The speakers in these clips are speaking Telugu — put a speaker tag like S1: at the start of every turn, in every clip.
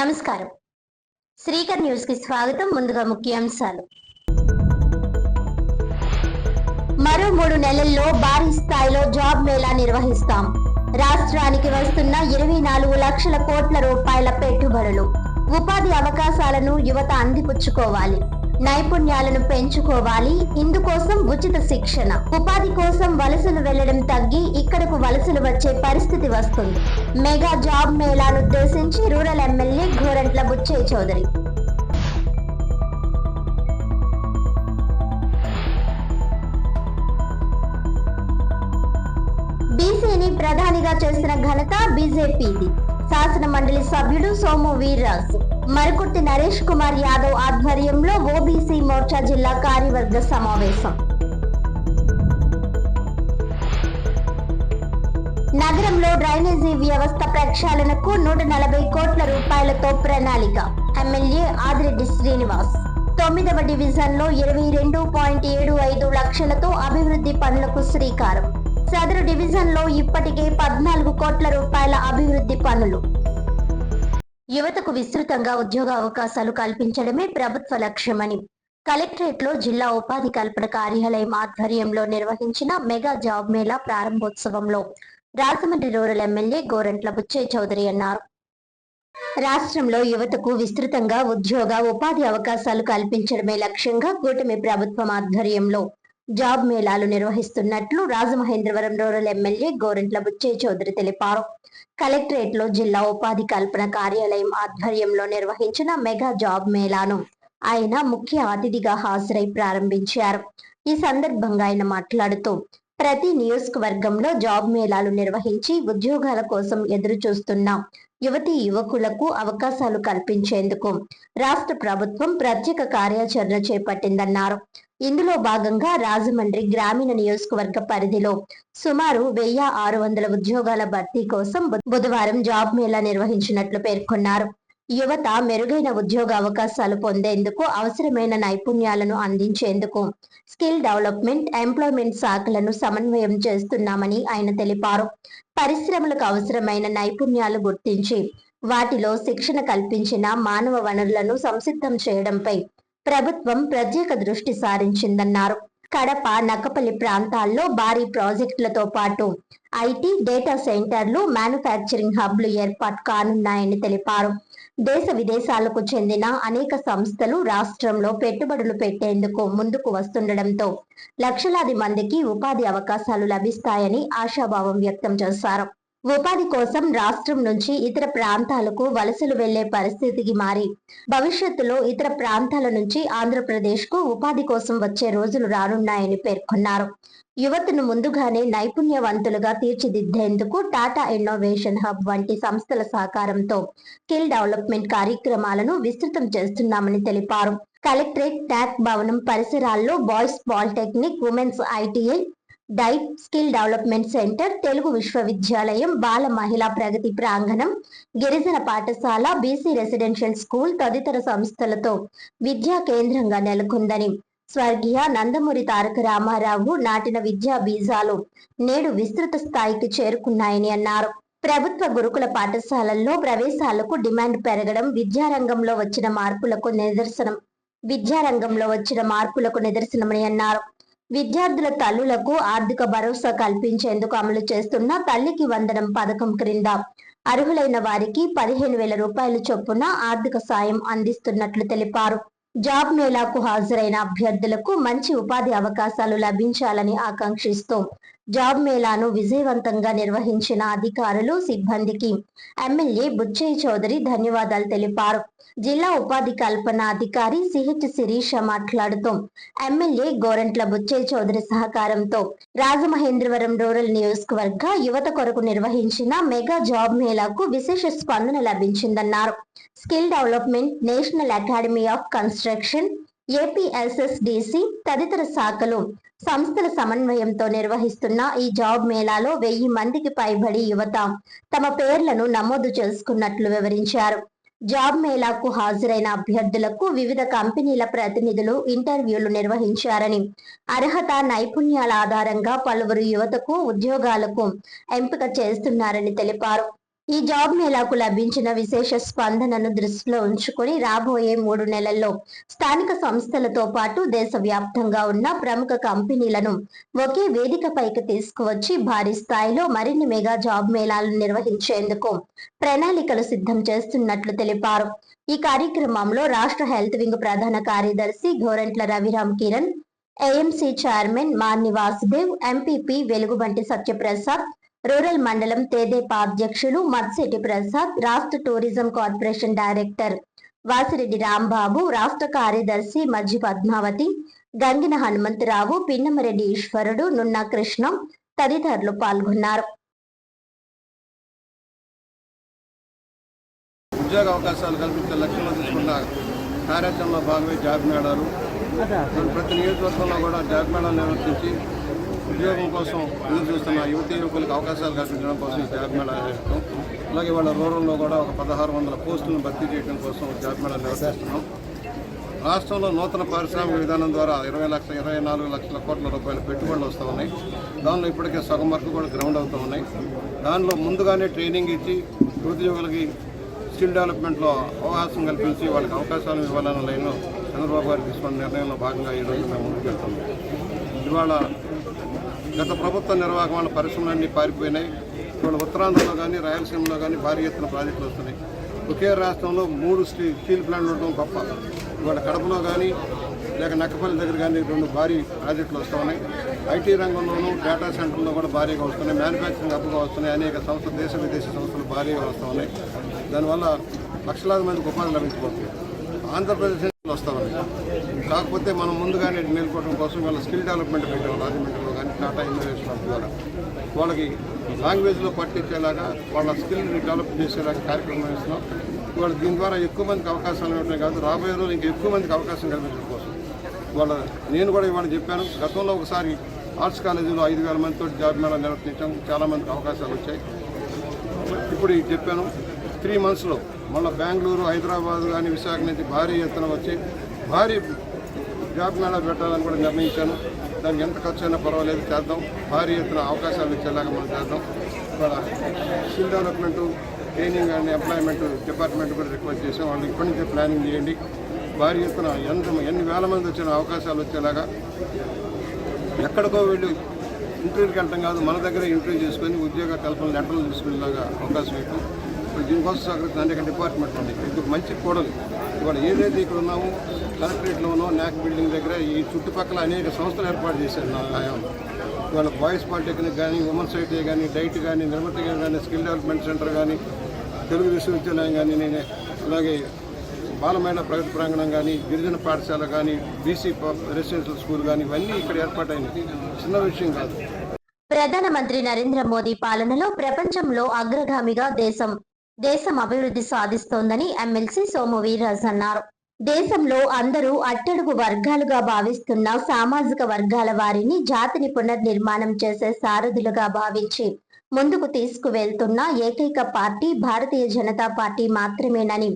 S1: నమస్కారం. శ్రీకర్ న్యూస్ కి స్వాగతం. ముందుగా ముఖ్యాంశాలు. మరో 3 నెలల్లో భారీ స్థాయిలో జాబ్ మేళా నిర్వహిస్తాం. రాష్ట్రానికి వస్తున్న 24 లక్షల కోట్ల రూపాయల పెట్టుబడులు. ఉపాధి అవకాశాలను యువత అందిపుచ్చుకోవాలి. నైపుణ్యాలను పెంచుకోవాలి. ఇందుకోసం ఉచిత శిక్షణ. ఉపాధి కోసం వలసలు వెళ్లడం తగ్గి ఇక్కడకు వలసలు వచ్చే పరిస్థితి వస్తుంది. మెగా జాబ్ మేళాను ఉద్దేశించి రూరల్ ఎమ్మెల్యే గోరంట్ల బుచ్చయ్య చౌదరి. బీసీని ప్రధానిగా చేసిన ఘనత బీజేపీది. శాసన మండలి సభ్యుడు సోము వీర్రాజు. మరుకుర్తి నరేష్ కుమార్ యాదవ్ ఆధ్వర్యంలో ఓబీసీ మోర్చా జిల్లా కార్యవర్గ సమావేశం. నగరంలో డ్రైనేజీ వ్యవస్థ ప్రక్షాళనకు 140 కోట్ల రూపాయలతో ప్రణాళిక. ఎమ్మెల్యే ఆదిరెడ్డి శ్రీనివాస్. 9వ డివిజన్ లో 22.75 లక్షలతో అభివృద్ధి పనులకు శ్రీకారం. సదరు డివిజన్ లో ఇప్పటికే 14 కోట్ల రూపాయల అభివృద్ధి పనులు. యువతకు విస్తృతంగా ఉద్యోగ అవకాశాలు కల్పించడమే ప్రభుత్వ లక్ష్యమని కలెక్టరేట్ లో జిల్లా ఉపాధి కల్పన కార్యాలయం ఆధ్వర్యంలో నిర్వహించిన మెగా జాబ్ మేళా ప్రారంభోత్సవంలో రాజమండ్రి రూరల్ ఎమ్మెల్యే గోరంట్ల బుచ్చయ్య చౌదరి అన్నారు. రాష్ట్రంలో యువతకు విస్తృతంగా ఉద్యోగ ఉపాధి అవకాశాలు కల్పించడమే లక్ష్యంగా కూటమి ప్రభుత్వం ఆధ్వర్యంలో జాబ్ మేళాలు నిర్వహిస్తున్నట్లు రాజమహేంద్రవరం రూరల్ ఎమ్మెల్యే గోరంట్ల బుచ్చయ్య చౌదరి తెలిపారు. కలెక్టరేట్ లో జిల్లా ఉపాధి కల్పన కార్యాలయం ఆధ్వర్యంలో నిర్వహించిన మెగా జాబ్ మేళాను ఆయన ముఖ్య అతిథిగా హాజరై ప్రారంభించారు. ఈ సందర్భంగా ఆయన మాట్లాడుతూ ప్రతి నియోజకవర్గంలో జాబ్ మేళాలు నిర్వహించి ఉద్యోగాల కోసం ఎదురు చూస్తున్న యువతీ యువకులకు అవకాశాలు కల్పించేందుకు రాష్ట్ర ప్రభుత్వం ప్రత్యేక కార్యాచరణ చేపట్టిందన్నారు. ఇందులో భాగంగా రాజమండ్రి గ్రామీణ నియోజకవర్గ పరిధిలో సుమారు 1600 ఉద్యోగాల భర్తీ కోసం బుధవారం జాబ్ మేళా నిర్వహించినట్లు పేర్కొన్నారు. యువత మెరుగైన ఉద్యోగ అవకాశాలు పొందేందుకు అవసరమైన నైపుణ్యాలను అందించేందుకు స్కిల్ డెవలప్మెంట్, ఎంప్లాయ్మెంట్ శాఖలను సమన్వయం చేస్తున్నామని ఆయన తెలిపారు. పరిశ్రమలకు అవసరమైన నైపుణ్యాలు గుర్తించి వాటిలో శిక్షణ కల్పించిన మానవ వనరులను సంసిద్ధం చేయడంపై ప్రభుత్వం ప్రత్యేక దృష్టి సారించిందన్నారు. కడప, నక్కపల్లి ప్రాంతాల్లో భారీ ప్రాజెక్టులతో పాటు ఐటీ, డేటా సెంటర్లు, మ్యానుఫ్యాక్చరింగ్ హబ్లు ఏర్పాటు కానున్నాయని తెలిపారు. దేశ విదేశాలకు చెందిన అనేక సంస్థలు రాష్ట్రంలో పెట్టుబడులు పెట్టేందుకు ముందుకు వస్తుండటంతో లక్షలాది మందికి ఉపాధి అవకాశాలు లభిస్తాయని ఆశాభావం వ్యక్తం చేశారు. ఉపాధి కోసం రాష్ట్రం నుంచి ఇతర ప్రాంతాలకు వలసలు వెళ్లే పరిస్థితికి మారి భవిష్యత్తులో ఇతర ప్రాంతాల నుంచి ఆంధ్రప్రదేశ్ కు ఉపాధి కోసం వచ్చే రోజులు రానున్నాయని పేర్కొన్నారు. యువతను ముందుగానే నైపుణ్యవంతులుగా తీర్చిదిద్దేందుకు టాటా ఇన్నోవేషన్ హబ్ వంటి సంస్థల సహకారంతో స్కిల్ డెవలప్మెంట్ కార్యక్రమాలను విస్తృతం చేస్తున్నామని తెలిపారు. కలెక్టరేట్ ట్యాక్ భవనం పరిసరాల్లో boys polytechnic, women's ITI, diet, skill development centre, Telugu విశ్వవిద్యాలయం, బాల మహిళా ప్రగతి ప్రాంగణం, గిరిజన పాఠశాల, బీసీ రెసిడెన్షియల్ స్కూల్ తదితర సంస్థలతో విద్యా కేంద్రంగా నెలకొందని, స్వర్గీయ నందమూరి తారక రామారావు నాటిన విద్యా బీజాలు నేడు విస్తృత స్థాయికి చేరుకున్నాయని అన్నారు. ప్రభుత్వ గురుకుల పాఠశాలల్లో ప్రవేశాలకు డిమాండ్ పెరగడం విద్యారంగంలో వచ్చిన మార్పులకు నిదర్శనమని అన్నారు. విద్యార్థుల తల్లులకు ఆర్థిక భరోసా కల్పించేందుకు అమలు చేస్తున్న తల్లికి వందనం పథకం క్రింద అర్హులైన వారికి 15,000 రూపాయల చొప్పున ఆర్థిక సాయం అందిస్తున్నట్లు తెలిపారు. జాబ్ మేళాకు హాజరైన అభ్యర్థులకు మంచి ఉపాధి అవకాశాలు లభించాలని ఆకాంక్షిస్తూ జాబ్ మేళాను విజయవంతంగా నిర్వహించిన అధికారులు, సిబ్బందికి ఎమ్మెల్యే బుచ్చయ్య చౌదరి ధన్యవాదాలు తెలిపారు. జిల్లా ఉపాధి కల్పన అధికారి సిహెచ్ శిరీష మాట్లాడుతూ ఎమ్మెల్యే గోరంట్ల బుచ్చయ్య చౌదరి సహకారంతో రాజమహేంద్రవరం రూరల్ నియోజకవర్గ యువత కొరకు నిర్వహించిన మెగా జాబ్ మేళాకు విశేష స్పందన లభించిందన్నారు. Skill development, national academy of construction, APSSDC తదితర శాఖలు సంస్థల సమన్వయంతో నిర్వహిస్తున్న ఈ జాబ్ మేళాలో 1000 మందికి పైబడి యువత తమ పేర్లను నమోదు చేసుకున్నట్లు వివరించారు. జాబ్ మేళాకు హాజరైన అభ్యర్థులకు వివిధ కంపెనీల ప్రతినిధులు ఇంటర్వ్యూలు నిర్వహించారని, అర్హత, నైపుణ్యాల ఆధారంగా పలువురు యువతకు ఉద్యోగాలకు ఎంపిక చేస్తున్నారని తెలిపారు. ఈ జాబ్ మేళాకు లభించిన విశేష స్పందనను దృష్టిలో ఉంచుకొని రాబోయే 3 నెలల్లో స్థానిక సంస్థలతో పాటు దేశవ్యాప్తంగా ఉన్న ప్రముఖ కంపెనీలను ఒకే వేదికపైకి తీసుకువచ్చి భారీ స్థాయిలో మరిన్ని మెగా జాబ్ మేళాలను నిర్వహించేందుకు ప్రణాళికలు సిద్ధం చేస్తున్నట్లు తెలిపారు. ఈ కార్యక్రమంలో రాష్ట్ర హెల్త్ వింగ్ ప్రధాన కార్యదర్శి Gorantla Raviram Kiran, AMC chairman Marni Vasudev, MPP Velugubanti Satyaprasad, rural మండలం తేదేపా అధ్యక్షులు మత్సెట్టి ప్రసాద్, రాష్ట్ర tourism corporation director Vasireddy Rambabu, రాష్ట్ర కార్యదర్శి మజ్జి పద్మావతి, గంగిన హనుమంతరావు, పిన్నమరెడ్డి ఈశ్వరుడు, నున్నా కృష్ణ తదితరులు పాల్గొన్నారు.
S2: ఉద్యోగ అవకాశాలు కల్పించే లక్ష్యంలో తీసుకున్న కార్యాచరణలో భాగమే జాబ్ మేళాలు. ప్రతి నియోజకవర్గంలో కూడా జాబ్ మేళాలు నిర్వర్తించి ఉద్యోగం కోసం ఎదురు చూస్తున్న యువతీ యువకులకు అవకాశాలు కల్పించడం కోసం ఈ జాబ్ మేళా నిర్వహిస్తాం. అలాగే వాళ్ళ రూరల్లో కూడా ఒక 1600 పోస్టులను భర్తీ చేయడం కోసం జాబ్ మేళా నిర్వహిస్తున్నాం. రాష్ట్రంలో నూతన పారిశ్రామిక విధానం ద్వారా 24 లక్షల కోట్ల రూపాయల పెట్టుబడులు వస్తూ ఉన్నాయి. దానిలో ఇప్పటికే సగం వరకు కూడా గ్రౌండ్ అవుతూ ఉన్నాయి. దానిలో ముందుగానే ట్రైనింగ్ ఇచ్చి యువతీ యువకులకి స్కిల్ డెవలప్మెంట్లో అవకాశం కల్పించి వాళ్ళకి అవకాశాలు ఇవ్వాలన్న లైన్లో చంద్రబాబు గారు తీసుకున్న నిర్ణయంలో భాగంగా ఈరోజు మేము ముందుకు వెళ్తున్నాం. ఇవాళ గత ప్రభుత్వ నిర్వాహకం వల్ల పరిశ్రమలన్నీ పారిపోయినాయి. ఇవాళ ఉత్తరాంధ్రలో కానీ రాయలసీమలో కానీ భారీ ఎత్తున ప్రాజెక్టులు వస్తున్నాయి. ఒకే రాష్ట్రంలో 3 స్టీల్ ప్లాంట్లు ఉండడం గొప్ప. ఇవాళ కడపలో కానీ లేక నక్కపల్లి దగ్గర కానీ 2 భారీ ప్రాజెక్టులు వస్తూ ఉన్నాయి. ఐటీ రంగంలోనూ డేటా సెంటర్లో కూడా భారీగా వస్తున్నాయి. మ్యానుఫ్యాక్చరింగ్ అప్పుగా వస్తున్నాయి. అనేక సంస్థలు దేశ విదేశీ సంస్థలు భారీగా వస్తూ ఉన్నాయి. దానివల్ల లక్షలాది మందికి ఉపాధి లభించబోతుంది. ఆంధ్రప్రదేశ్ వస్తూ ఉన్నాయి. కాకపోతే మనం ముందుగానే మేల్కోవడం కోసం వాళ్ళ స్కిల్ డెవలప్మెంట్ పెట్టాం. రాజమండ్రిలో కానీ టాటా ఇన్నోవేషన్ హబ్ ద్వారా వాళ్ళకి లాంగ్వేజ్లో పట్టించేలాగా వాళ్ళ స్కిల్ డెవలప్ చేసేలాగా కార్యక్రమం ఇస్తున్నాం. ఇవాళ దీని ద్వారా ఎక్కువ మందికి అవకాశాలు ఇవ్వడమే కాదు, రాబోయే రోజులు ఇంకా ఎక్కువ మందికి అవకాశం కల్పించడం కోసం నేను కూడా ఇవాళ చెప్పాను. గతంలో ఒకసారి ఆర్ట్స్ కాలేజీలో 5000 మందితో జాబ్ మేళా నిర్వర్తించాం. చాలామందికి అవకాశాలు వచ్చాయి. ఇప్పుడు చెప్పాను 3 monthsలో మళ్ళీ బెంగళూరు, హైదరాబాద్ కానీ విశాఖ నుంచి భారీ ఎత్తున వచ్చి భారీ జాబ్ మేళా పెట్టాలని కూడా నిర్ణయించాను. దానికి ఎంత ఖర్చు అయినా పర్వాలేదు, చేద్దాం. భారీ ఎత్తున అవకాశాలు ఇచ్చేలాగా మనం చేద్దాం. ఇక్కడ skill development, training and employment department కూడా రిక్వెస్ట్ చేసాం. వాళ్ళు ఇప్పటి నుంచే ప్లానింగ్ చేయండి. భారీ ఎత్తున ఎన్ని వేల మంది వచ్చిన అవకాశాలు వచ్చేలాగా ఎక్కడికో వెళ్ళి ఇంటర్వ్యూకి వెళ్ళటం కాదు, మన దగ్గర ఇంటర్వ్యూ చేసుకొని ఉద్యోగ కల్పన లెటర్లు తీసుకునేలాగా అవకాశం ఇవ్వం. ఇప్పుడు దీనికోసం సహకరిస్తున్న అనేక డిపార్ట్మెంట్లు ఉన్నాయి. ఇది మంచి కూడలు. ఇవాళ ఏదైతే ఇక్కడ ఉన్నామో కలెక్టరేట్లోనో న్యాక్ బిల్డింగ్ దగ్గర ఈ చుట్టుపక్కల అనేక సంస్థలు ఏర్పాటు చేశారు నా హయాంలో. ఇవాళ బాయ్స్ పాలిటెక్నిక్ కానీ, ఉమెన్స్ ఐటీ కానీ, డైట్ కానీ, నిర్మతి కానీ, స్కిల్ డెవలప్మెంట్ సెంటర్ కానీ, తెలుగు విశ్వవిద్యాలయం కానీ, నేను అలాగే బాలమేళ ప్రగతి ప్రాంగణం కానీ, గిరిజన పాఠశాల కానీ, బీసీ రెసిడెన్షియల్ స్కూల్ కానీ ఇవన్నీ ఇక్కడ ఏర్పాటైనవి. చిన్న విషయం కాదు.
S1: ప్రధానమంత్రి నరేంద్ర మోదీ పాలనలో ప్రపంచంలో అగ్రగామిగా దేశం అభివృద్ధి సాధిస్తోందని ఎమ్మెల్సీ సోము వీర్రాజు అన్నారు. దేశంలో అందరూ అట్టడుగు వర్గాలుగా భావిస్తున్న సామాజిక వర్గాల వారిని జాతిని పునర్నిర్మాణం చేసే సారథులుగా భావించి ముందుకు తీసుకువెళ్తున్న ఏకైక పార్టీ భారతీయ జనతా పార్టీ మాత్రమేనని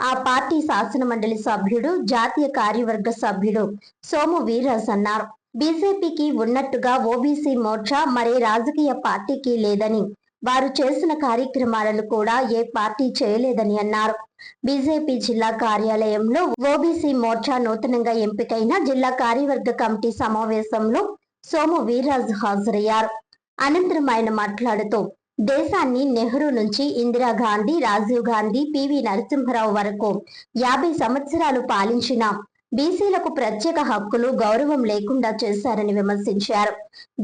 S1: ఆ పార్టీ శాసనమండలి సభ్యుడు, జాతీయ కార్యవర్గ సభ్యుడు సోము వీర్రాజు అన్నారు. బీజేపీకి ఉన్నట్టుగా ఓబీసీ మోర్చా మరే రాజకీయ పార్టీకి లేదని, వారు చేసిన కార్యక్రమాలను కూడా ఏ పార్టీ చేయలేదని అన్నారు. బీజేపీ జిల్లా కార్యాలయంలో ఓబీసీ మోర్చా నూతనంగా ఎంపికైన జిల్లా కార్యవర్గ కమిటీ సమావేశంలో సోము వీర్రాజు హాజరయ్యారు. అనంతరం ఆయన మాట్లాడుతూ దేశాన్ని నెహ్రూ నుంచి ఇందిరాగాంధీ, రాజీవ్ గాంధీ, పివి నరసింహరావు వరకు 50 సంవత్సరాలు పాలించిన బీసీలకు ప్రత్యేక హక్కులు, గౌరవం లేకుండా చేశారని విమర్శించారు.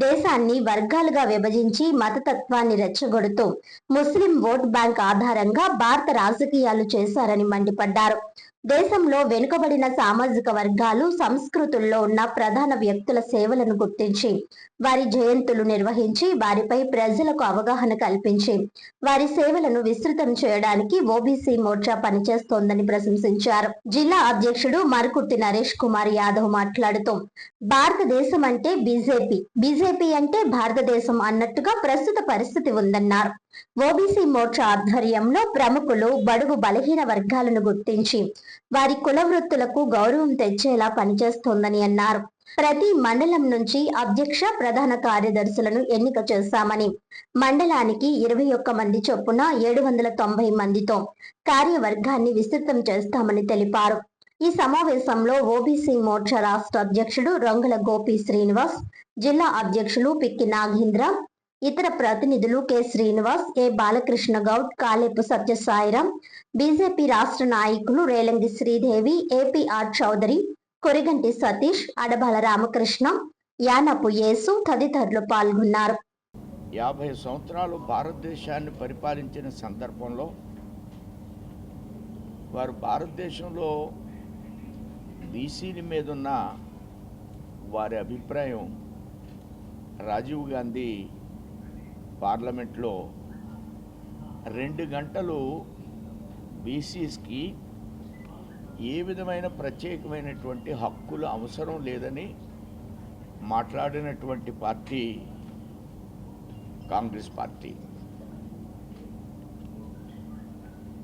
S1: దేశాన్ని వర్గాలుగా విభజించి మతతత్వాన్ని రెచ్చగొడుతూ ముస్లిం ఓట్ బ్యాంక్ ఆధారంగా భారత రాజకీయాలు చేశారని మండిపడ్డారు. దేశంలో వెనుకబడిన సామాజిక వర్గాలు, సంస్కృతుల్లో ఉన్న ప్రధాన వ్యక్తుల సేవలను గుర్తించి వారి జయంతులు నిర్వహించి వారిపై ప్రజలకు అవగాహన కల్పించి వారి సేవలను విస్తృతం చేయడానికి ఓబీసీ మోర్చా పనిచేస్తోందని ప్రశంసించారు. జిల్లా అధ్యక్షుడు మరుకుర్తి నరేష్ కుమార్ యాదవ్ మాట్లాడుతూ భారతదేశం అంటే బీజేపీ బీజేపీ అంటే భారతదేశం అన్నట్టుగా ప్రస్తుత పరిస్థితి ఉందన్నారు. ఓబీసీ మోర్చా ఆధ్వర్యంలో ప్రముఖులు బడుగు బలహీన వర్గాలను గుర్తించి వారి కుల వృత్తులకు గౌరవం తెచ్చేలా పనిచేస్తోందని అన్నారు. ప్రతి మండలం నుంచి అధ్యక్ష, ప్రధాన కార్యదర్శులను ఎన్నిక చేశామని, మండలానికి 21 మంది చొప్పున 790 మందితో కార్యవర్గాన్ని విస్తృతం చేస్తామని తెలిపారు. ఈ సమావేశంలో ఓబీసీ మోర్చా రాష్ట్ర అధ్యక్షుడు రొంగల గోపి శ్రీనివాస్, జిల్లా అధ్యక్షులు పిక్కి నాగేంద్ర, ఇతర ప్రతినిధులు కె శ్రీనివాస్, ఏ బాలకృష్ణ గౌడ్, కాలేపు సత్యసాయిరాం, బీజేపీ రాష్ట్ర నాయకులు రేలంగి శ్రీదేవి, ఏపీఆర్ చౌదరి, కొరిగంటి సతీష్, అడబాల రామకృష్ణ, యానపు యేసు తదితరులు పాల్గొన్నారు.
S3: 50 సంవత్సరాలు భారతదేశాన్ని పరిపాలించిన సందర్భంలో వారు భారతదేశంలో బీసీల మీద ఉన్న వారి అభిప్రాయం రాజీవ్ గాంధీ పార్లమెంట్లో 2 గంటలు బీసీస్కి ఏ విధమైన ప్రత్యేకమైనటువంటి హక్కులు అవసరం లేదని మాట్లాడినటువంటి పార్టీ కాంగ్రెస్ పార్టీ.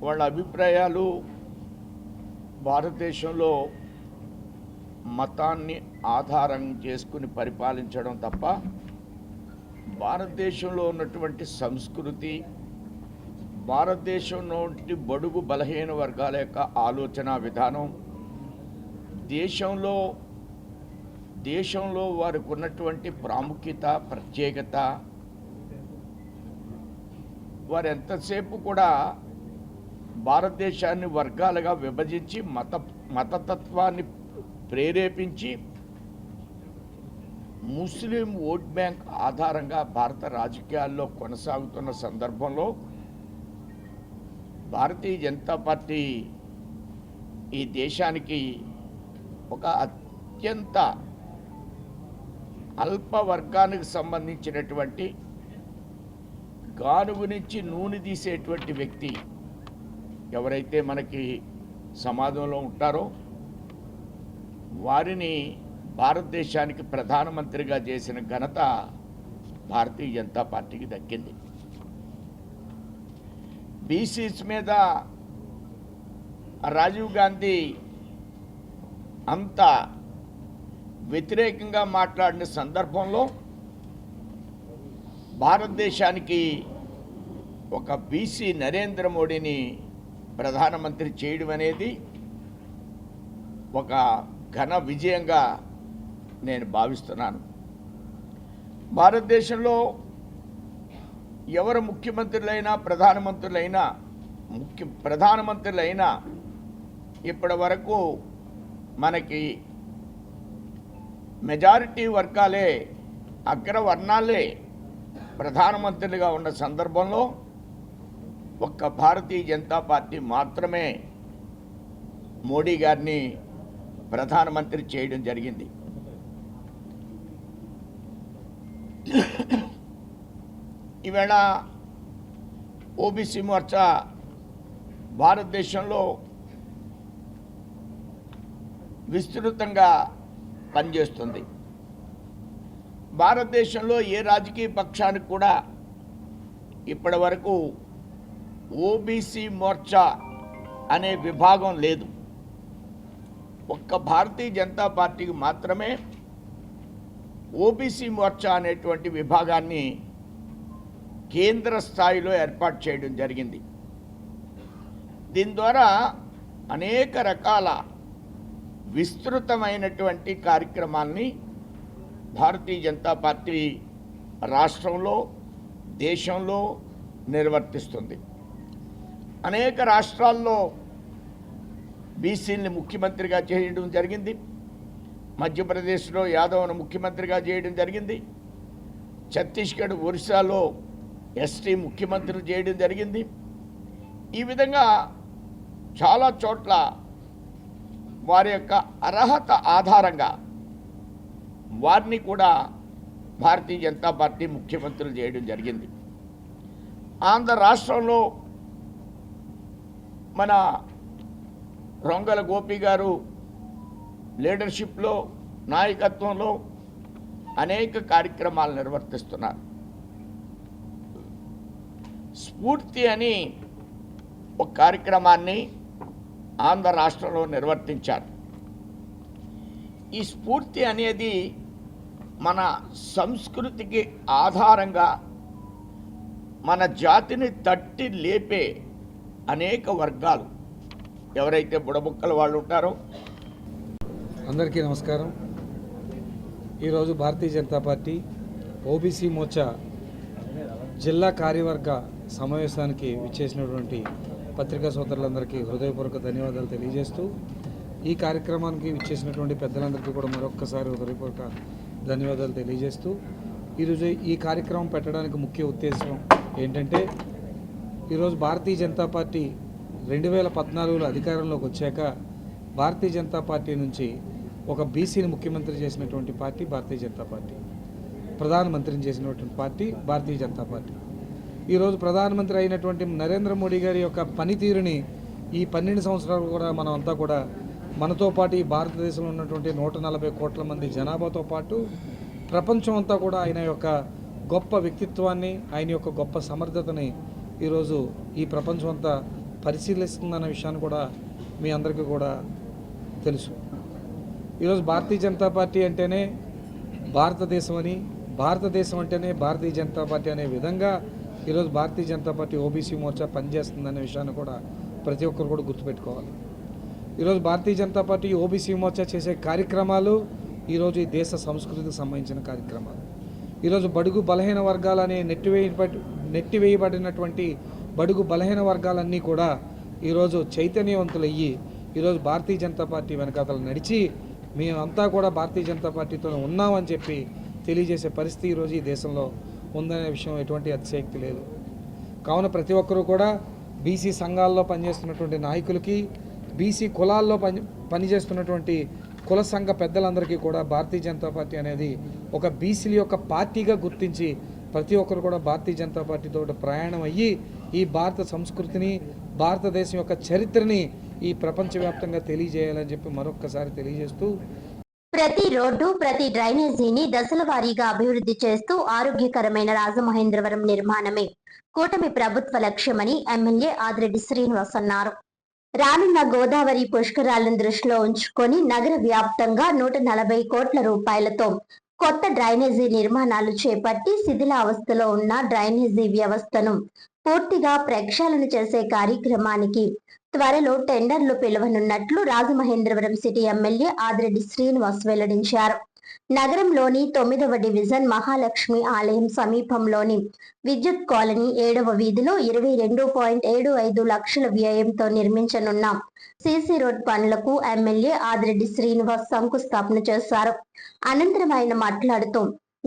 S3: వాళ్ళ అభిప్రాయాలు భారతదేశంలో మతాన్ని ఆధారం చేసుకుని పరిపాలించడం తప్ప భారతదేశంలో ఉన్నటువంటి సంస్కృతి, భారతదేశంలోని బడుగు బలహీన వర్గాల యొక్క ఆలోచన విధానం, దేశంలో వారికి ఉన్నటువంటి ప్రాముఖ్యత, ప్రత్యేకత, వారు ఎంతసేపు కూడా భారతదేశాన్ని వర్గాలుగా విభజించి మతతత్వాన్ని ప్రేరేపించి ముస్లిం ఓట్ బ్యాంక్ ఆధారంగా భారత రాజకీయాల్లో కొనసాగుతున్న సందర్భంలో భారతీయ జనతా పార్టీ ఈ దేశానికి ఒక అత్యంత అల్ప వర్గానికి సంబంధించినటువంటి గానుగు నుంచి నూనె తీసేటువంటి వ్యక్తి ఎవరైతే మనకి సమాజంలో ఉంటారో వారిని భారతదేశానికి ప్రధానమంత్రిగా చేసిన ఘనత భారతీయ జనతా పార్టీకి దక్కింది. బీసీస్ మీద రాజీవ్ గాంధీ అంత వ్యతిరేకంగా మాట్లాడిన సందర్భంలో భారతదేశానికి ఒక బీసీ నరేంద్ర మోడీని ప్రధానమంత్రి చేయడం అనేది ఒక ఘన విజయంగా నేను భావిస్తున్నాను. భారతదేశంలో ఎవరు ముఖ్యమంత్రులైనా ప్రధానమంత్రులైనా ఇప్పటి వరకు మనకి మెజారిటీ వర్గాలే, అగ్రవర్ణాలే ప్రధానమంత్రులుగా ఉన్న సందర్భంలో ఒక్క భారతీయ జనతా పార్టీ మాత్రమే మోడీ గారిని ప్రధానమంత్రి చేయడం జరిగింది. ఈవేళ ఓబీసీ మోర్చా భారతదేశంలో విస్తృతంగా పనిచేస్తుంది. భారతదేశంలో ఏ రాజకీయ పక్షానికి కూడా ఇప్పటి వరకు ఓబీసీ మోర్చా అనే విభాగం లేదు. ఒక్క భారతీయ జనతా పార్టీకి మాత్రమే ఓబీసీ మోర్చా అనేటువంటి విభాగాన్ని కేంద్ర స్థాయిలో ఏర్పాటు చేయడం జరిగింది. దీని ద్వారా అనేక రకాల విస్తృతమైనటువంటి కార్యక్రమాల్ని భారతీయ జనతా పార్టీ రాష్ట్రంలో, దేశంలో నిర్వర్తిస్తుంది. అనేక రాష్ట్రాల్లో బీసీని ముఖ్యమంత్రిగా చేయడం జరిగింది. మధ్యప్రదేశ్లో యాదవ్ను ముఖ్యమంత్రిగా చేయడం జరిగింది. ఛత్తీస్గఢ్, ఒరిస్సాలో ఎస్టీ ముఖ్యమంత్రులు చేయడం జరిగింది. ఈ విధంగా చాలా చోట్ల వారి యొక్క అర్హత ఆధారంగా వారిని కూడా భారతీయ జనతా పార్టీ ముఖ్యమంత్రులు చేయడం జరిగింది. ఆంధ్ర రాష్ట్రంలో మన రొంగల గోపి గారు లీడర్షిప్లో, నాయకత్వంలో అనేక కార్యక్రమాలు నిర్వర్తిస్తున్నారు. స్ఫూర్తి అని ఒక కార్యక్రమాన్ని ఆంధ్ర రాష్ట్రంలో నిర్వర్తించారు. ఈ స్ఫూర్తి అనేది మన సంస్కృతికి ఆధారంగా మన జాతిని తట్టి లేపే అనేక వర్గాలు ఎవరైతే బుడబుక్కల వాళ్ళు ఉంటారో.
S4: అందరికీ నమస్కారం. ఈరోజు భారతీయ జనతా పార్టీ ఓబీసీ మోర్చా జిల్లా కార్యవర్గ సమావేశానికి విచ్చేసినటువంటి పత్రికా సోదరులందరికీ హృదయపూర్వక ధన్యవాదాలు తెలియజేస్తూ, ఈ కార్యక్రమానికి విచ్చేసినటువంటి పెద్దలందరికీ కూడా మరొక్కసారి హృదయపూర్వక ధన్యవాదాలు తెలియజేస్తూ, ఈరోజు ఈ కార్యక్రమం పెట్టడానికి ముఖ్య ఉద్దేశం ఏంటంటే, ఈరోజు భారతీయ జనతా పార్టీ 2014లో అధికారంలోకి వచ్చాక భారతీయ జనతా పార్టీ నుంచి ఒక బీసీని ముఖ్యమంత్రి చేసినటువంటి పార్టీ భారతీయ జనతా పార్టీ, ప్రధానమంత్రిని చేసినటువంటి పార్టీ భారతీయ జనతా పార్టీ. ఈరోజు ప్రధానమంత్రి అయినటువంటి నరేంద్ర మోడీ గారి యొక్క పనితీరుని ఈ 12 సంవత్సరాలు కూడా మనం అంతా కూడా మనతో పాటు ఈ భారతదేశంలో ఉన్నటువంటి 140 కోట్ల మంది జనాభాతో పాటు ప్రపంచం అంతా కూడా ఆయన యొక్క గొప్ప వ్యక్తిత్వాన్ని, ఆయన యొక్క గొప్ప సమర్థతని ఈరోజు ఈ ప్రపంచం అంతా పరిశీలిస్తుందన్న విషయాన్ని కూడా మీ అందరికీ కూడా తెలుసు. ఈరోజు భారతీయ జనతా పార్టీ అంటేనే భారతదేశం అని, భారతదేశం అంటేనే భారతీయ జనతా పార్టీ అనే విధంగా ఈరోజు భారతీయ జనతా పార్టీ ఓబీసీ మోర్చా పనిచేస్తుందనే విషయాన్ని కూడా ప్రతి ఒక్కరు కూడా గుర్తుపెట్టుకోవాలి. ఈరోజు భారతీయ జనతా పార్టీ ఓబీసీ మోర్చా చేసే కార్యక్రమాలు ఈరోజు ఈ దేశ సంస్కృతికి సంబంధించిన కార్యక్రమాలు. ఈరోజు బడుగు బలహీన వర్గాలనే నెట్టివేయబడినటువంటి బడుగు బలహీన వర్గాలన్నీ కూడా ఈరోజు చైతన్యవంతులయ్యి ఈరోజు భారతీయ జనతా పార్టీ వెనకాతలు నడిచి మేమంతా కూడా భారతీయ జనతా పార్టీతో ఉన్నామని చెప్పి తెలియజేసే పరిస్థితి ఈరోజు ఈ దేశంలో ఉందనే విషయం ఎటువంటి అతిశయోక్తి లేదు. కావున ప్రతి ఒక్కరూ కూడా బీసీ సంఘాల్లో పనిచేస్తున్నటువంటి నాయకులకి, బీసీ కులాల్లో పనిచేస్తున్నటువంటి కుల సంఘ పెద్దలందరికీ కూడా భారతీయ జనతా పార్టీ అనేది ఒక బీసీల యొక్క పార్టీగా గుర్తించి ప్రతి ఒక్కరు కూడా భారతీయ జనతా పార్టీతో ప్రయాణం అయ్యి ఈ భారత సంస్కృతిని, భారతదేశం యొక్క చరిత్రని ఈ ప్రపంచవ్యాప్తంగా తెలియజేయాలని చెప్పి మరొక్కసారి తెలియజేస్తూ,
S1: ప్రతి రోడ్డు, ప్రతి డ్రైనేజీని దశల వారీగా అభివృద్ధి చేస్తూ ఆరోగ్యకరమైన రాజమహేంద్రవరం నిర్మాణమే కూటమి ప్రభుత్వ లక్ష్యమని ఎమ్మెల్యే ఆదిరెడ్డి శ్రీనివాస్ అన్నారు. రానున్న గోదావరి పుష్కరాలను దృష్టిలో ఉంచుకొని నగర వ్యాప్తంగా 140 కోట్ల రూపాయలతో కొత్త డ్రైనేజీ నిర్మాణాలు చేపట్టి శిథిలావస్థలో ఉన్న డ్రైనేజీ వ్యవస్థను పూర్తిగా ప్రక్షాళన చేసే కార్యక్రమానికి త్వరలో టెండర్లు పిలువనున్నట్లు రాజమహేంద్రవరం సిటీ ఎమ్మెల్యే ఆదిరెడ్డి శ్రీనివాస్ వెల్లడించారు. నగరంలోని 9వ డివిజన్ మహాలక్ష్మి ఆలయం సమీపంలోని విద్యుత్ కాలనీ 7వ వీధిలో 22.75 లక్షల వ్యయంతో నిర్మించనున్న సీసీ రోడ్ పనులకు ఎమ్మెల్యే ఆదిరెడ్డి శ్రీనివాస్ శంకుస్థాపన చేశారు. అనంతరం ఆయన మాట్లాడుతూ,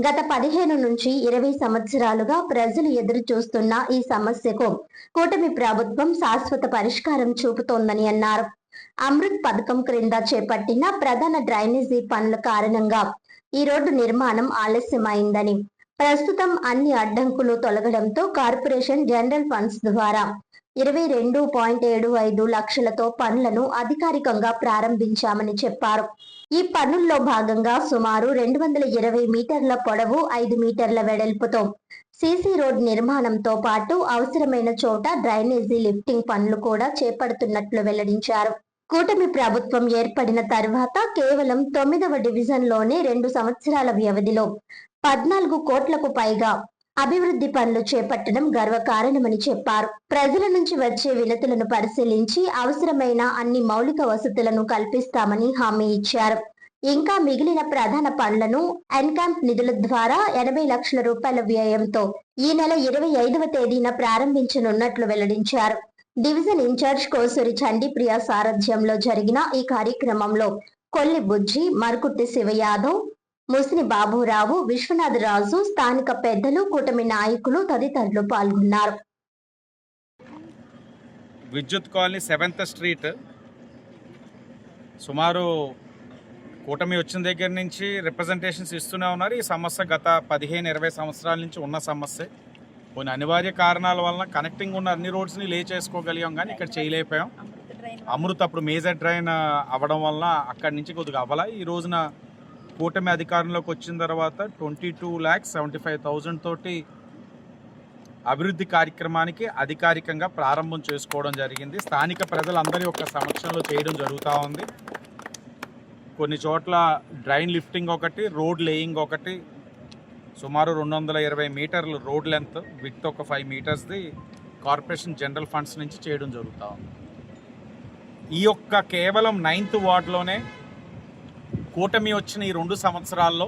S1: గత 15 నుంచి 20 సంవత్సరాలుగా ప్రజలు ఎదురు చూస్తున్న ఈ సమస్యకు కూటమి ప్రభుత్వం శాశ్వత పరిష్కారం చూపుతోందని అన్నారు. అమృత్ పథకం క్రింద చేపట్టిన ప్రధాన డ్రైనేజీ పనుల కారణంగా ఈ రోడ్డు నిర్మాణం ఆలస్యమైందని, ప్రస్తుతం అన్ని అడ్డంకులు తొలగడంతో కార్పొరేషన్ జనరల్ ఫండ్స్ ద్వారా 22.75 లక్షలతో పనులను అధికారికంగా ప్రారంభించామని చెప్పారు. ఈ పనుల్లో భాగంగా సుమారు 220 మీటర్ల పొడవు, 5 మీటర్ల వెడల్పుతో సీసీ రోడ్ నిర్మాణంతో పాటు అవసరమైన చోట డ్రైనేజీ లిఫ్టింగ్ పనులు కూడా చేపడుతున్నట్లు వెల్లడించారు. కూటమి ప్రభుత్వం ఏర్పడిన తర్వాత కేవలం 9వ డివిజన్లోనే 2 సంవత్సరాల వ్యవధిలో 14 కోట్లకు పైగా అభివృద్ధి పనులు చేపట్టడం గర్వకారణమని చెప్పారు. ప్రజల నుంచి వచ్చే వినతులను పరిశీలించి అవసరమైన అన్ని మౌలిక వసతులను కల్పిస్తామని హామీ ఇచ్చారు. ఇంకా మిగిలిన ప్రధాన పనులను ఎన్కాంప్ నిధుల ద్వారా 80 లక్షల రూపాయల వ్యయంతో ఈ నెల 25వ తేదీన ప్రారంభించనున్నట్లు వెల్లడించారు. డివిజన్ ఇన్ఛార్జ్ కోసూరి చండీప్రియ సారథ్యంలో జరిగిన ఈ కార్యక్రమంలో కొల్లి బుజ్జి, మరుకుర్తి శివ యాదవ్, ముసిని బాబురావు, విశ్వనాథ్ రాజు, స్థానిక పెద్దలు, కూటమి నాయకులు తదితరులు పాల్గొన్నారు.
S5: విద్యుత్ కాలనీ 7th స్ట్రీట్ సుమారు కూటమి వచ్చిన దగ్గర నుంచి రిప్రజెంటేషన్స్ ఇస్తూనే ఉన్నారు. ఈ సమస్య గత 15-20 సంవత్సరాల నుంచి ఉన్న సమస్య. కొన్ని అనివార్య కారణాల వలన కనెక్టింగ్ ఉన్న అన్ని రోడ్స్ని లే చేసుకోగలిగాం, కానీ ఇక్కడ చేయలేకపోయాం. అమృత్ అప్పుడు మేజర్ డ్రైన్ అవ్వడం వలన అక్కడి నుంచి కొద్దిగా అవ్వాల. ఈ రోజున కూటమి అధికారంలోకి వచ్చిన తర్వాత 22,75,000 తోటి అభివృద్ధి కార్యక్రమానికి అధికారికంగా ప్రారంభం చేసుకోవడం జరిగింది. స్థానిక ప్రజలందరి యొక్క సమక్షంలో చేయడం జరుగుతూ ఉంది. కొన్ని చోట్ల డ్రైన్ లిఫ్టింగ్ ఒకటి, రోడ్ లేయింగ్ ఒకటి, సుమారు 220 మీటర్లు రోడ్ లెంత్, విడ్త్ ఒక 5 మీటర్స్ది కార్పొరేషన్ జనరల్ ఫండ్స్ నుంచి చేయడం జరుగుతూ ఉంది. ఈ యొక్క కేవలం 9th వార్డులోనే కూటమి వచ్చిన ఈ 2 సంవత్సరాల్లో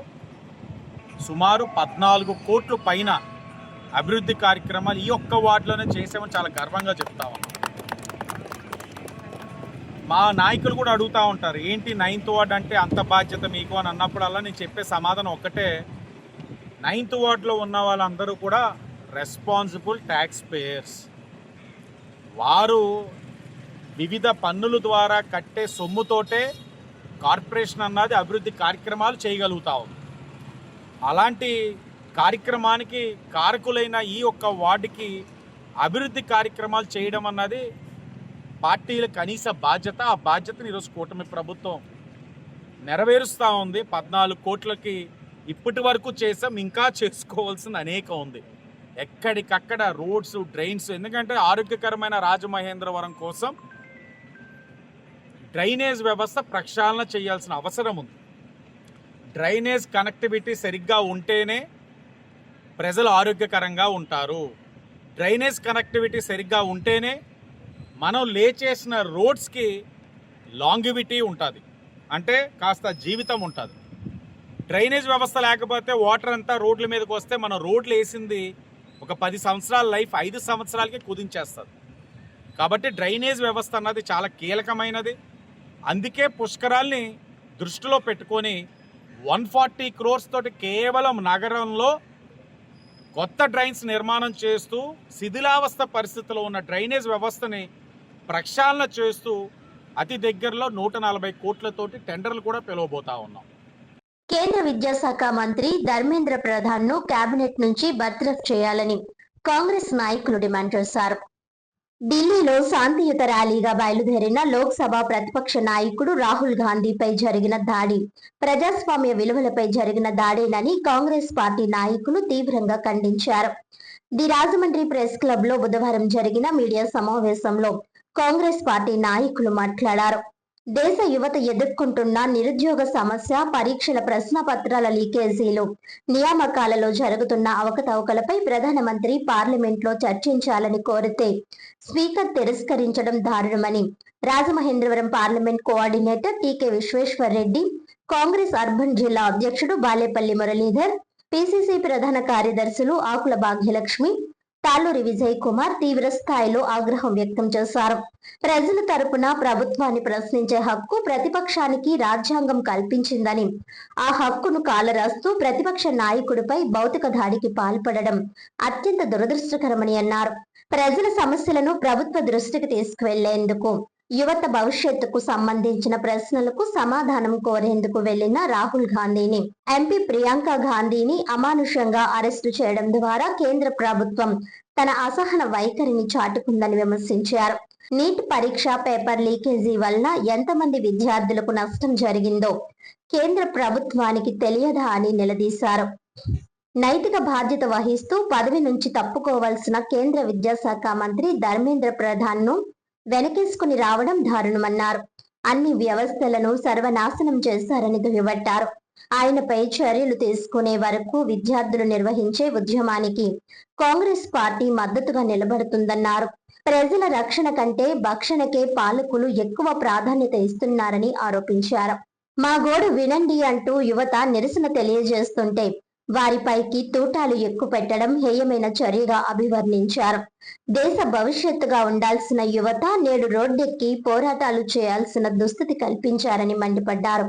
S5: సుమారు 14 కోట్ల పైన అభివృద్ధి కార్యక్రమాలు ఈ ఒక్క వార్డులోనే చేసామని చాలా గర్వంగా చెప్తా ఉన్నాం. మా నాయకులు కూడా అడుగుతూ ఉంటారు, ఏంటి 9th వార్డు అంటే అంత బాధ్యత మీకు అని అన్నప్పుడల్లా నేను చెప్పే సమాధానం ఒక్కటే, 9th వార్డులో ఉన్న వాళ్ళందరూ కూడా రెస్పాన్సిబుల్ ట్యాక్స్ పేయర్స్. వారు వివిధ పన్నుల ద్వారా కట్టే సొమ్ముతోటే కార్పొరేషన్ అన్నది అభివృద్ధి కార్యక్రమాలు చేయగలుగుతా ఉంది. అలాంటి కార్యక్రమానికి కారకులైన ఈ ఒక్క వార్డుకి అభివృద్ధి కార్యక్రమాలు చేయడం అన్నది పార్టీల కనీస బాధ్యత. ఆ బాధ్యతను ఈరోజు కూటమి ప్రభుత్వం నెరవేరుస్తూ ఉంది. 14 కోట్లకి ఇప్పటి వరకు చేసాం, ఇంకా చేసుకోవాల్సిన అనేకం ఉంది. ఎక్కడికక్కడ రోడ్స్, డ్రైన్స్, ఎందుకంటే ఆరోగ్యకరమైన రాజమహేంద్రవరం కోసం డ్రైనేజ్ వ్యవస్థ ప్రక్షాళన చేయాల్సిన అవసరం ఉంది. డ్రైనేజ్ కనెక్టివిటీ సరిగ్గా ఉంటేనే ప్రజలు ఆరోగ్యకరంగా ఉంటారు. డ్రైనేజ్ కనెక్టివిటీ సరిగ్గా ఉంటేనే మనం లేచేసిన రోడ్స్కి లాంగివిటీ ఉంటుంది, అంటే కాస్త జీవితం ఉంటుంది. డ్రైనేజ్ వ్యవస్థ లేకపోతే వాటర్ అంతా రోడ్ల మీదకి వస్తే మనం రోడ్లు వేసింది ఒక 10 సంవత్సరాల లైఫ్ 5 సంవత్సరాలకి కుదించేస్తుంది. కాబట్టి డ్రైనేజ్ వ్యవస్థ అన్నది చాలా కీలకమైనది. అందుకే పుష్కరాల్ని దృష్టిలో పెట్టుకొని 140 crores తోటి కేవలం నగరంలో కొత్త డ్రైన్స్ నిర్మాణం చేస్తూ శిథిలావస్థ పరిస్థితిలో ఉన్న డ్రైనేజ్ వ్యవస్థని ప్రక్షాళన చేస్తూ అతి దగ్గరలో 140 కోట్లతోటి టెండర్లు కూడా పిలవబోతా ఉన్నాం.
S1: కేంద్ర విద్యాశాఖ మంత్రి ధర్మేంద్ర ప్రధాన్ ను కేబినెట్ నుంచి బర్తరఫ్ చేయాలని కాంగ్రెస్ నాయకులు డిమాండ్ చేశారు. ఢిల్లీలో శాంతియుత ర్యాలీగా బయలుదేరిన లోక్సభ ప్రతిపక్ష నాయకుడు రాహుల్ గాంధీపై జరిగిన దాడి ప్రజాస్వామ్య విలువలపై జరిగిన దాడేనని కాంగ్రెస్ పార్టీ నాయకులు తీవ్రంగా ఖండించారు. ది రాజమండ్రి ప్రెస్ క్లబ్ లో బుధవారం జరిగిన మీడియా సమావేశంలో కాంగ్రెస్ పార్టీ నాయకులు మాట్లాడారు. దేశ యువత ఎదుర్కొంటున్న నిరుద్యోగ సమస్య, పరీక్షల ప్రశ్నపత్రాల లీకేజీలు, నియామకాలలో జరుగుతున్న అవకతవకలపై ప్రధానమంత్రి పార్లమెంట్ లో చర్చించాలని కోరితే స్పీకర్ తిరస్కరించడం దారుణమని రాజమహేంద్రవరం పార్లమెంట్ కోఆర్డినేటర్ టీకే విశ్వేశ్వర్ రెడ్డి, కాంగ్రెస్ అర్బన్ జిల్లా అధ్యక్షుడు బాలేపల్లి మురళీధర్, పిసిసి ప్రధాన కార్యదర్శులు ఆకుల భాగ్యలక్ష్మి, తాళ్ళూరి విజయ్ కుమార్ తీవ్ర స్థాయిలో ఆగ్రహం వ్యక్తం చేశారు. ప్రజల తరపున ప్రభుత్వాన్ని ప్రశ్నించే హక్కు ప్రతిపక్షానికి రాజ్యాంగం కల్పించిందని, ఆ హక్కును కాలరాస్తూ ప్రతిపక్ష నాయకుడిపై భౌతిక దాడికి పాల్పడడం అత్యంత దురదృష్టకరమని అన్నారు. ప్రజల సమస్యలను ప్రభుత్వ దృష్టికి తీసుకువెళ్లేందుకు, యువత భవిష్యత్తుకు సంబంధించిన ప్రశ్నలకు సమాధానం కోరేందుకు వెళ్లిన రాహుల్ గాంధీని, ఎంపీ ప్రియాంక గాంధీని అమానుషంగా అరెస్టు చేయడం ద్వారా కేంద్ర ప్రభుత్వం తన అసహన వైఖరిని చాటుకుందని విమర్శించారు. నీట్ పరీక్ష పేపర్ లీకేజీ వలన ఎంతమంది విద్యార్థులకు నష్టం జరిగిందో కేంద్ర ప్రభుత్వానికి తెలియదా అని నిలదీశారు. నైతిక బాధ్యత వహిస్తూ పదవి నుంచి తప్పుకోవాల్సిన కేంద్ర విద్యాశాఖ మంత్రి ధర్మేంద్ర ప్రధాన్ ను వెనకేసుకుని రావడం దారుణమన్నారు. అన్ని వ్యవస్థలను సర్వనాశనం చేశారని దుయ్యబట్టారు. ఆయనపై చర్యలు తీసుకునే వరకు విద్యార్థులు నిర్వహించే ఉద్యమానికి కాంగ్రెస్ పార్టీ మద్దతుగా నిలబడుతుందన్నారు. ప్రజల రక్షణ కంటే భక్షణకే పాలకులు ఎక్కువ ప్రాధాన్యత ఇస్తున్నారని ఆరోపించారు. మా గోడు వినండి అంటూ యువత నిరసన తెలియజేస్తుంటే వారిపైకి తూటాలు ఎక్కుపెట్టడం హేయమైన చర్యగా అభివర్ణించారు. దేశ భవిష్యత్తుగా ఉండాల్సిన యువత నేడు రోడ్డెక్కి పోరాటాలు చేయాల్సిన దుస్థితి కల్పించారని మండిపడ్డారు.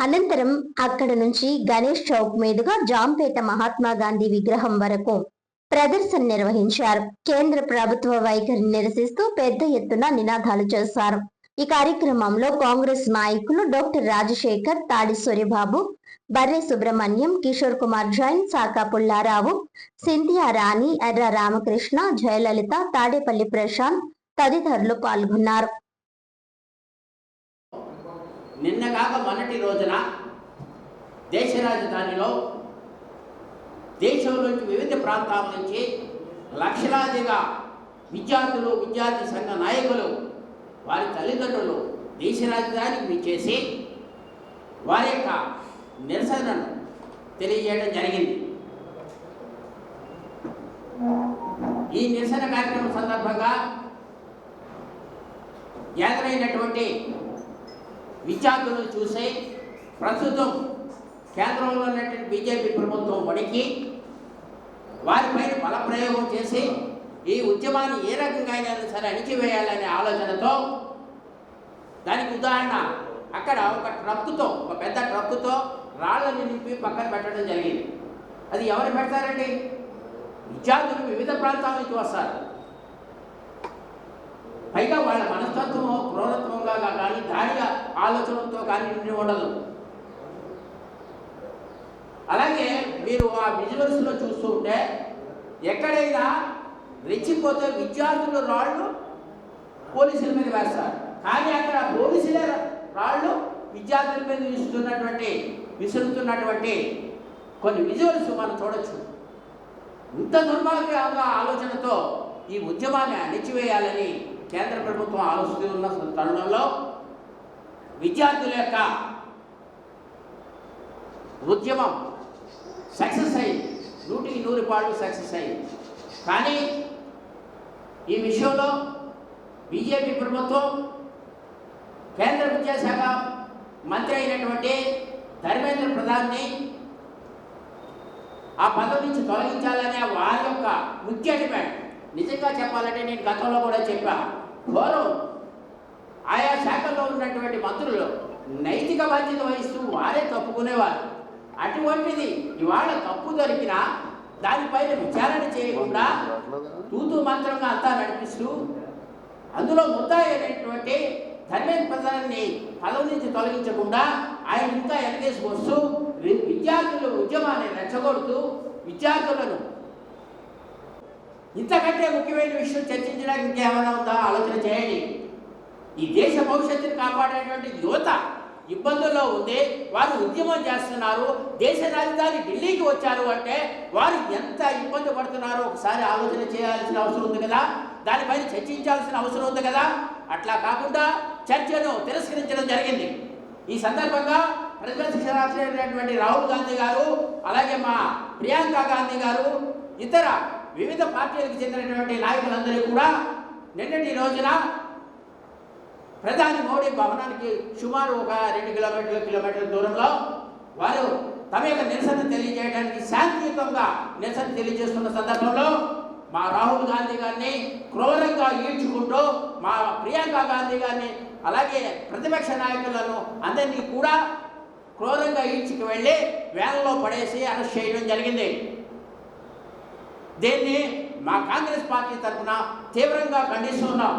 S1: అనంతరం అక్కడ నుంచి గణేష్ చౌక్ మీదుగా జాంపేట మహాత్మా గాంధీ విగ్రహం వరకు ప్రదర్శన నిర్వహించారు. కేంద్ర ప్రభుత్వ వైఖరిని నిరసిస్తూ పెద్ద ఎత్తున నినాదాలు చేశారు. ఈ కార్యక్రమంలో కాంగ్రెస్ నాయకులు డాక్టర్ రాజశేఖర్, తాడి సూర్యబాబు, బర్రె సుబ్రహ్మణ్యం, కిషోర్ కుమార్ జైన్, సాకా పుల్లారావు, సింధియా రాణి, ఎర్ర రామకృష్ణ, జయలలిత, తాడేపల్లి ప్రశాంత్ తదితరులు పాల్గొన్నారు.
S6: నిన్నగాక మొన్నటి రోజున దేశ రాజధానిలో దేశంలోని వివిధ ప్రాంతాల నుంచి లక్షలాదిగా విద్యార్థులు, విద్యార్థి సంఘ నాయకులు, వారి తల్లిదండ్రులు దేశ రాజధానికి విచ్చేసి వారి యొక్క నిరసనను తెలియజేయడం జరిగింది. ఈ నిరసన కార్యక్రమం సందర్భంగా ఎదురైనటువంటి విద్యార్థులను చూసి ప్రస్తుతం కేంద్రంలో ఉన్నటువంటి బీజేపీ ప్రభుత్వం వణికి వారిపైన బలప్రయోగం చేసి ఈ ఉద్యమాన్ని ఏ రకంగా అయినా సరే అణిచివేయాలనే ఆలోచనతో, దానికి ఉదాహరణ అక్కడ ఒక పెద్ద ట్రక్కుతో రాళ్ళని నింపి పక్కన పెట్టడం జరిగింది. అది ఎవరు పెడతారండి? విద్యార్థులు వివిధ ప్రాంతాల నుంచి వస్తారు. పైగా వాళ్ళ మనస్తత్వమో క్రూరత్వంగా కానీ దాడిగా ఆలోచనతో కానీ నిండి ఉండదు. అలాగే మీరు ఆ విజువల్స్లో చూస్తూ ఉంటే ఎక్కడైనా రెచ్చిపోతే విద్యార్థులు రాళ్ళు పోలీసుల మీద వేస్తారు, కానీ అక్కడ పోలీసులే రాళ్ళు విద్యార్థుల మీద విసురుతున్నటువంటి కొన్ని విజువల్స్ మనం చూడొచ్చు. ఇంత దుర్మార్గంగా ఆలోచనతో ఈ ఉద్యమాన్ని అణిచివేయాలని కేంద్ర ప్రభుత్వం ఆలోచిస్తున్న తరుణంలో విద్యార్థుల యొక్క ఉద్యమం సక్సెస్ అయింది, 100% సక్సెస్ అయింది. కానీ ఈ విషయంలో బీజేపీ ప్రభుత్వం కేంద్ర విద్యాశాఖ మంత్రి అయినటువంటి ధర్మేంద్ర ప్రధాన్ని ఆ పదవి నుంచి తొలగించాలనే వారి యొక్క ముఖ్య డిమాండ్. నిజంగా చెప్పాలంటే నేను గతంలో కూడా చెప్పాను, పూర్వం ఆయా శాఖల్లో ఉన్నటువంటి మంత్రులు నైతిక బాధ్యత వహిస్తూ వారే తప్పుకునేవారు. అటువంటిది ఇవాళ తప్పు దొరికినా దానిపైన విచారణ చేయకుండా తూతూ మంత్రంగా అంతా నడిపిస్తూ అందులో ముద్దాయి అయినటువంటి ధర్మేంద్ర ప్రధాన్ని పదవి నుంచి తొలగించకుండా ఆయన ఇంకా వెనకేసి వస్తూ విద్యార్థుల ఉద్యమాన్ని రెచ్చగొడుతూ విద్యార్థులను ఇంతకంటే ముఖ్యమైన విషయం చర్చించడానికి ఇంకేమైనా ఉందా ఆలోచన చేయండి. ఈ దేశ భవిష్యత్తుని కాపాడేటువంటి యువత ఇబ్బందుల్లో ఉంది, వారు ఉద్యమం చేస్తున్నారు, దేశ రాజధాని ఢిల్లీకి వచ్చారు అంటే వారు ఎంత ఇబ్బంది పడుతున్నారో ఒకసారి ఆలోచన చేయాల్సిన అవసరం ఉంది కదా, దానిపైన చర్చించాల్సిన అవసరం ఉంది కదా. అట్లా కాకుండా చర్చను తిరస్కరించడం జరిగింది. ఈ సందర్భంగా ప్రతిపక్ష నాయకులైనటువంటి రాహుల్ గాంధీ గారు, అలాగే మా ప్రియాంక గాంధీ గారు, ఇతర వివిధ పార్టీలకు చెందినటువంటి నాయకులందరూ కూడా నిన్నటి రోజున ప్రధాని మోడీ భవనానికి సుమారు ఒక 2 కిలోమీటర్ల దూరంలో వారు తమ యొక్క నిరసన తెలియజేయడానికి శాంతియుతంగా నిరసన తెలియజేస్తున్న సందర్భంలో మా రాహుల్ గాంధీ గారిని క్రూరంగా ఈడ్చుకుంటూ మా ప్రియాంక గాంధీ గారిని అలాగే ప్రతిపక్ష నాయకులను అందరినీ కూడా క్రూరంగా ఈడ్చుకు వెళ్ళి వ్యాన్లో పడేసి అరెస్ట్ చేయడం జరిగింది. దీన్ని మా కాంగ్రెస్ పార్టీ తరఫున తీవ్రంగా ఖండిస్తున్నాం.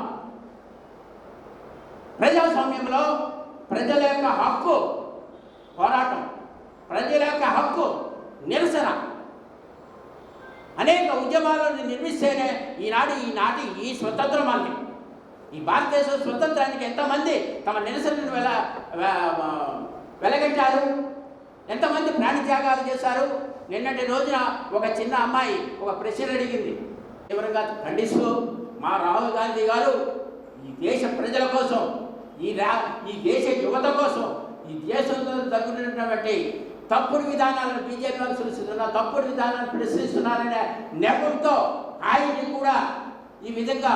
S6: ప్రజాస్వామ్యంలో ప్రజల యొక్క హక్కు పోరాటం, ప్రజల యొక్క హక్కు నిరసన, అనేక ఉద్యమాలను నిర్మిస్తేనే ఈనాటి ఈ స్వతంత్రం అంది. ఈ భారతదేశ స్వతంత్రానికి ఎంతమంది తమ నిరసనను వెలగట్టారు, ఎంతమంది ప్రాణత్యాగాలు చేశారు. నిన్నటి రోజున ఒక చిన్న అమ్మాయి ఒక ప్రశ్న అడిగింది. తీవ్రంగా ఖండిస్తూ మా రాహుల్ గాంధీ గారు ఈ దేశ ప్రజల కోసం, ఈ దేశ యువత కోసం, ఈ దేశంలో జరుగుతున్నటువంటి తప్పుడు విధానాలను బీజేపీ అనుసరిస్తున్న తప్పుడు విధానాలను ప్రశ్నిస్తున్నారనే నెపంతో ఆయన్ని కూడా ఈ విధంగా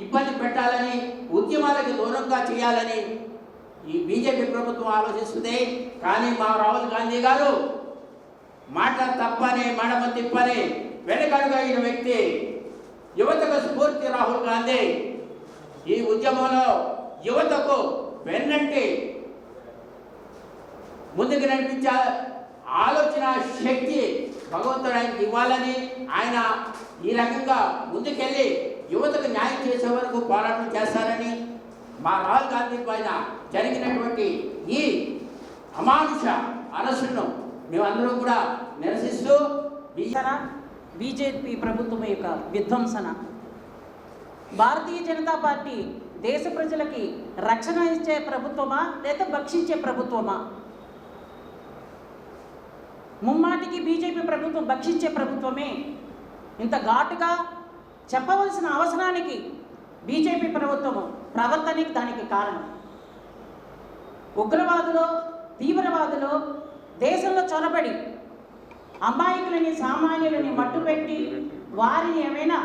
S6: ఇబ్బంది పెట్టాలని, ఉద్యమాలకు దూరంగా చేయాలని ఈ బీజేపీ ప్రభుత్వం ఆలోచిస్తుంది. కానీ మా రాహుల్ గాంధీ గారు మాట తప్పని మడమ తిప్పని వెనకడుగు అయిన వ్యక్తి, యువతకు స్ఫూర్తి రాహుల్ గాంధీ. ఈ ఉద్యమంలో యువతకు వెన్నంటి ముందుకు నడిపించే ఆలోచన శక్తి భగవంతుడు ఆయనకి ఇవ్వాలని ఆయన ఈ రకంగా ముందుకెళ్ళి యువతకు న్యాయం చేసే వరకు పోరాటం చేస్తారని మా రాహుల్ గాంధీ పైన జరిగినటువంటి ఈ అమానుష అరెస్టును మేమందరం కూడా నిరసిస్తూ
S7: బీజేపీ ప్రభుత్వం యొక్క విధ్వంసన, భారతీయ జనతా పార్టీ దేశ ప్రజలకి రక్షణ ఇచ్చే ప్రభుత్వమా లేదా భక్షించే ప్రభుత్వమా? ముమ్మాటికి బీజేపీ ప్రభుత్వం భక్షించే ప్రభుత్వమే. ఇంత ఘాటుగా చెప్పవలసిన అవసరానికి బీజేపీ ప్రభుత్వము ప్రవర్తనకి దానికి కారణం. ఉగ్రవాదులు, తీవ్రవాదులు దేశంలో చొరబడి అమాయకులని, సామాన్యులని మట్టుపెట్టి వారిని ఏమైనా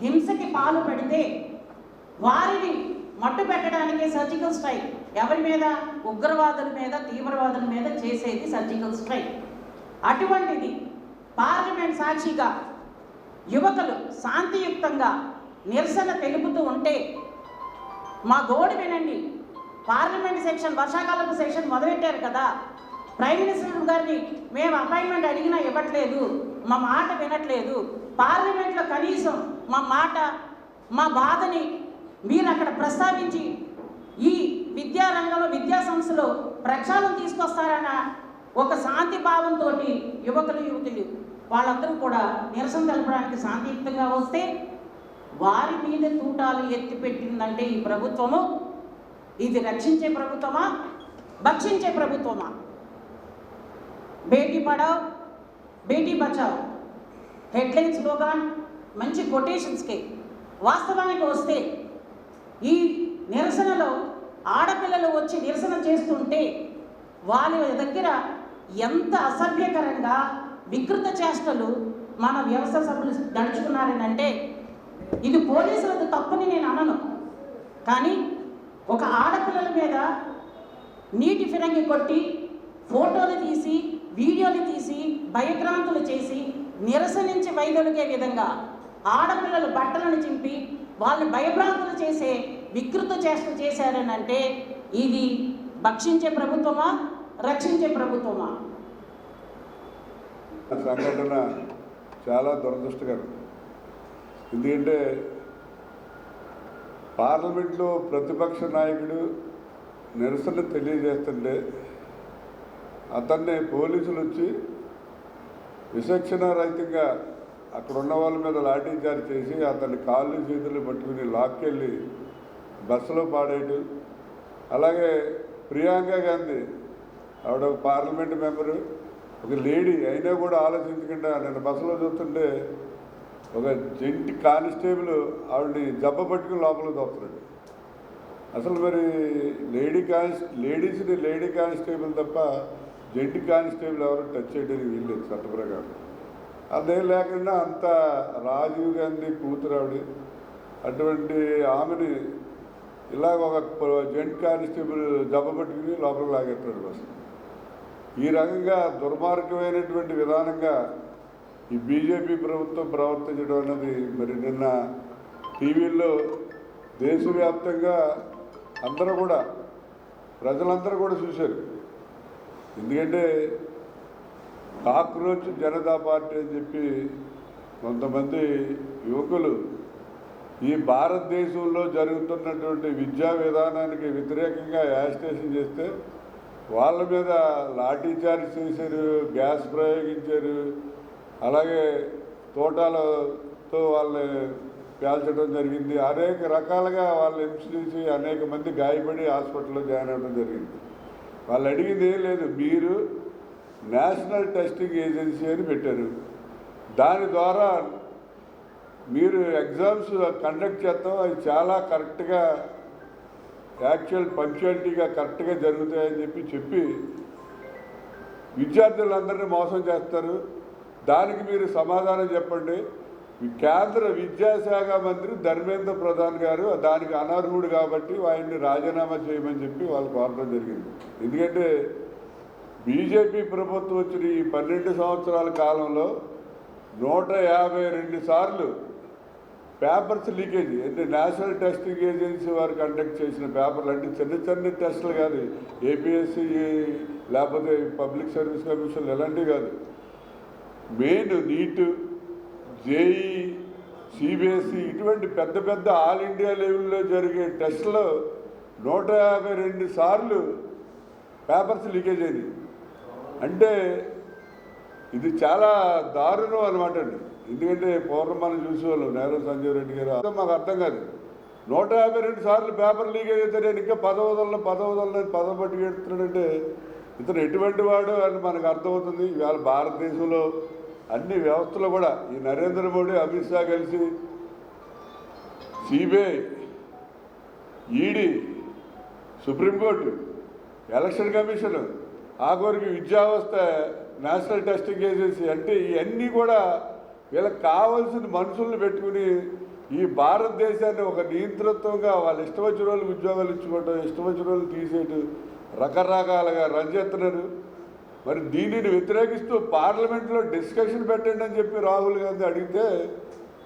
S7: హింసకి పాలు పెడితే వారిని మట్టు పెట్టడానికి సర్జికల్ స్ట్రైక్, ఎవరి మీద? ఉగ్రవాదుల మీద, తీవ్రవాదుల మీద చేసేది సర్జికల్ స్ట్రైక్. అటువంటిది పార్లమెంట్ సాక్షిగా యువకులు శాంతియుక్తంగా నిరసన తెలుపుతూ ఉంటే మా గోడు వినండి. పార్లమెంట్ సెషన్, వర్షాకాలపు సెషన్ మొదలెట్టారు కదా, ప్రైమ్ మినిస్టర్ గారిని మేము అపాయింట్మెంట్ అడిగినా ఇవ్వట్లేదు, మా మాట వినట్లేదు. పార్లమెంట్లో కనీసం మా మాట, మా బాధని మీరు అక్కడ ప్రస్తావించి ఈ విద్యారంగంలో, విద్యా సంస్థలో ప్రక్షాళన తీసుకొస్తారన్న ఒక శాంతి భావంతో యువకులు, యువతులు వాళ్ళందరూ కూడా నిరసన తెలపడానికి శాంతియుక్తంగా వస్తే వారి మీద తూటాలు ఎత్తిపెట్టిందంటే ఈ ప్రభుత్వము ఇది రక్షించే ప్రభుత్వమా, భక్షించే ప్రభుత్వమా? బేటీ పడావ్, బేటీ బచావ్ హెడ్లైన్స్ స్లోగాన్, మంచి కొటేషన్స్కి వాస్తవానికి వస్తే ఈ నిరసనలో ఆడపిల్లలు వచ్చి నిరసన చేస్తుంటే వాళ్ళ దగ్గర ఎంత అసభ్యకరంగా వికృత చేష్టలు మన వ్యవస్థ సభ్యులు నడుచుకున్నారనంటే ఇది పోలీసులకు తప్పని నేను అనను, కానీ ఒక ఆడపిల్లల మీద నీటి ఫిరంగి కొట్టి ఫోటోలు తీసి, వీడియోలు తీసి, భయభ్రాంతులు చేసి నిరసనించి వైదొలిగే విధంగా ఆడపిల్లలు బట్టలను చింపి వాళ్ళు భయభ్రాంతులు చేసే వికృత చేష్ట చేశారనంటే ఇది భక్షించే ప్రభుత్వమా, రక్షించే ప్రభుత్వమా?
S8: సంఘటన చాలా దురదృష్టకరం. ఎందుకంటే పార్లమెంట్లో ప్రతిపక్ష నాయకుడు నిరసన తెలియజేస్తుంటే అతన్ని పోలీసులు వచ్చి విచక్షణారహితంగా అక్కడ ఉన్న వాళ్ళ మీద లాఠీచార్జ్ చేసి అతన్ని కాళ్ళు చేతులు పట్టుకుని లాక్కెళ్ళి బస్సులో పాడేయడం. అలాగే ప్రియాంక గాంధీ, ఆవిడ ఒక పార్లమెంట్ మెంబరు, ఒక లేడీ అయినా కూడా ఆలోచించకుండా నేను బస్సులో చూస్తుంటే ఒక జంటి కానిస్టేబుల్ ఆవిడని జబ్బ పట్టుకుని లోపల తోస్తున్నాడు. అసలు మరి లేడీస్ని లేడీ కానిస్టేబుల్ తప్ప జంటి కానిస్టేబుల్ ఎవరు టచ్ చేయడానికి వీల్లేదు చట్ట ప్రకారం. అదేం లేకుండా అంత రాజీవ్ గాంధీ కూతురు ఆవిడ, అటువంటి ఆమెని ఇలాగ ఒక జెంట్ కానిస్టేబుల్ జబ్బ పట్టుకుని లోపలికి లాగేస్తాడు బస్సు. ఈ రకంగా దుర్మార్గమైనటువంటి విధానంగా ఈ బీజేపీ ప్రభుత్వం ప్రవర్తించడం అన్నది మరి నిన్న టీవీల్లో దేశవ్యాప్తంగా అందరూ కూడా, ప్రజలందరూ కూడా చూశారు. ఎందుకంటే కాక్రోచ్ జనతా పార్టీ అని చెప్పి కొంతమంది యువకులు ఈ భారతదేశంలో జరుగుతున్నటువంటి విద్యా విధానానికి వ్యతిరేకంగా యాజిటేషన్ చేస్తే వాళ్ళ మీద లాఠీచార్జ్ చేశారు, గ్యాస్ ప్రయోగించారు, అలాగే తోటాలతో వాళ్ళని పేల్చడం జరిగింది. అనేక రకాలుగా వాళ్ళు హింస చేసి అనేక మంది గాయపడి హాస్పిటల్లో జాయిన్ అవ్వడం జరిగింది. వాళ్ళు అడిగింది ఏం లేదు, మీరు నేషనల్ టెస్టింగ్ ఏజెన్సీ అని పెట్టారు, దాని ద్వారా మీరు ఎగ్జామ్స్ కండక్ట్ చేస్తాం, అవి చాలా కరెక్ట్గా యాక్చువల్ పంక్చువాలిటీగా కరెక్ట్గా జరుగుతాయని చెప్పి విద్యార్థులందరినీ మోసం చేస్తారు. దానికి మీరు సమాధానం చెప్పండి. కేంద్ర విద్యాశాఖ మంత్రి ధర్మేంద్ర ప్రధాన్ గారు దానికి అనర్హుడు కాబట్టి ఆయన్ని రాజీనామా చేయమని చెప్పి వాళ్ళు కోరడం జరిగింది. ఎందుకంటే బీజేపీ ప్రభుత్వం వచ్చిన ఈ 12 సంవత్సరాల కాలంలో 152 సార్లు పేపర్స్ లీకేజ్, అంటే నేషనల్ టెస్టింగ్ ఏజెన్సీ వారు కండక్ట్ చేసిన పేపర్లు, అంటే చిన్న చిన్న టెస్టులు కాదు, ఏపీఎస్సీ లేకపోతే పబ్లిక్ సర్వీస్ కమిషన్ ఎలాంటివి కాదు, మెయిన్ నీట్, జేఈ, సిబిఎస్ఈ ఇటువంటి పెద్ద పెద్ద ఆల్ ఇండియా లెవెల్లో జరిగే టెస్టులో 152 సార్లు పేపర్స్ లీకేజ్ అయింది. అంటే ఇది చాలా దారుణం అనమాట అండి. ఎందుకంటే పూర్వం మనం చూసేవాళ్ళం, నేరం సంజీవ్ రెడ్డి గారు, మాకు అర్థం కాదు. 152 సార్లు పేపర్ లీకేజ్ అయితే నేను ఇంకా పదవదలను పదవి పట్టుకెడుతున్నాడంటే ఇతను ఎటువంటి వాడు అని మనకు అర్థమవుతుంది. ఇవాళ భారతదేశంలో అన్ని వ్యవస్థలు కూడా ఈ నరేంద్ర మోడీ, అమిత్ షా కలిసి CBI, ED, supreme court, election commission, ఆఖరికి విద్యావస్థ, నేషనల్ టెస్టింగ్ ఏజెన్సీ, అంటే ఇవన్నీ కూడా వీళ్ళకి కావాల్సిన మనుషుల్ని పెట్టుకుని ఈ భారతదేశాన్ని ఒక నియంతృత్వంగా వాళ్ళ ఇష్టం వచ్చిన వాళ్ళకి ఉద్యోగాలు ఇచ్చుకోవడం, ఇష్టం వచ్చిన వాళ్ళు తీసేయటం, రకరకాలుగా రంజెత్తున్నారు. మరి దీనిని వ్యతిరేకిస్తూ పార్లమెంట్లో డిస్కషన్ పెట్టండి అని చెప్పి రాహుల్ గాంధీ అడిగితే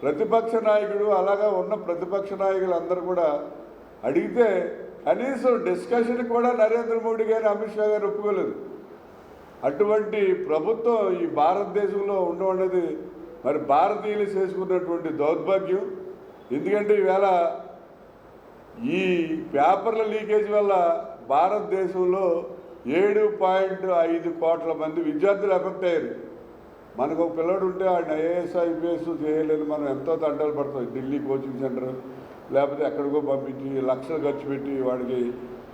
S8: ప్రతిపక్ష నాయకుడు, అలాగా ఉన్న ప్రతిపక్ష నాయకులు అందరూ కూడా అడిగితే కనీసం డిస్కషన్ కూడా నరేంద్ర మోడీ గారు, అమిత్ షా గారు ఒప్పుకోలేదు. అటువంటి ప్రభుత్వం ఈ భారతదేశంలో ఉండడం అనేది మరి భారతీయులు చేసుకున్నటువంటి దౌర్భాగ్యం. ఎందుకంటే ఈవేళ ఈ పేపర్ల లీకేజ్ వల్ల భారతదేశంలో 7.5 కోట్ల మంది విద్యార్థులు ఎఫెక్ట్ అయ్యారు. మనకు ఒక పిల్లడు ఉంటే ఆయన ఐఏఎస్, ఐపీఎస్ చేయలేదు, మనం ఎంతో తంటాలు పడతాం. ఢిల్లీ కోచింగ్ సెంటర్ లేకపోతే ఎక్కడికో పంపించి లక్షలు ఖర్చు పెట్టి వాడికి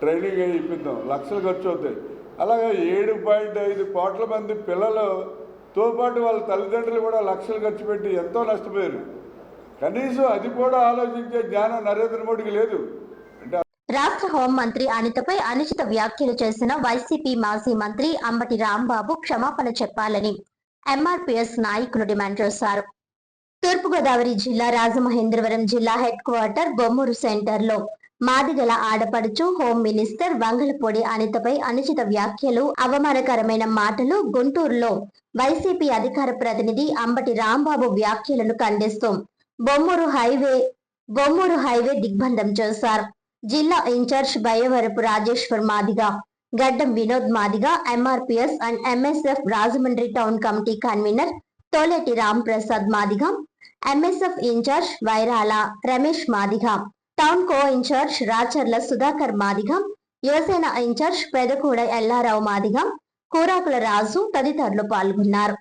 S8: ట్రైనింగ్ ఇప్పిద్దాం, లక్షలు ఖర్చు అవుతాయి. అలాగే 7.5 కోట్ల మంది పిల్లలతో పాటు వాళ్ళ తల్లిదండ్రులు కూడా లక్షలు ఖర్చు పెట్టి ఎంతో నష్టపోయారు. కనీసం అది కూడా ఆలోచించే జ్ఞానం నరేంద్ర మోడీకి లేదు.
S1: రాష్ట్ర హోంమంత్రి అనితపై అనుచిత వ్యాఖ్యలు చేసిన వైసీపీ మాజీ మంత్రి అంబటి రాంబాబు క్షమాపణ చెప్పాలని ఎంఆర్పీఎస్ నాయకులు డిమాండ్ చేశారు. తూర్పుగోదావరి జిల్లా రాజమహేంద్రవరం జిల్లా హెడ్ క్వార్టర్ బొమ్మూరు సెంటర్లో మాదిగల ఆడపడుచు హోం మినిస్టర్ వంగలపూడి అనితపై అనుచిత వ్యాఖ్యలు, అవమానకరమైన మాటలు గుంటూరులో వైసీపీ అధికార ప్రతినిధి అంబటి రాంబాబు వ్యాఖ్యలను ఖండిస్తూ బొమ్మూరు హైవే దిగ్బంధం చేశారు. జిల్లా incharge Bayyavarapu Rajeshwar Madiga, Gaddam Vinod Madiga, MRPS and MSF Rajahmundry town committee convener Toleti Ram Prasad Madiga, MSF incharge Vairala Ramesh Madiga, town co incharge Racharla Sudhakar Madiga, Yuvasena incharge Pedakuda Ellarao Madiga, Kurakula Raju తదితరులు పాల్గొన్నారు.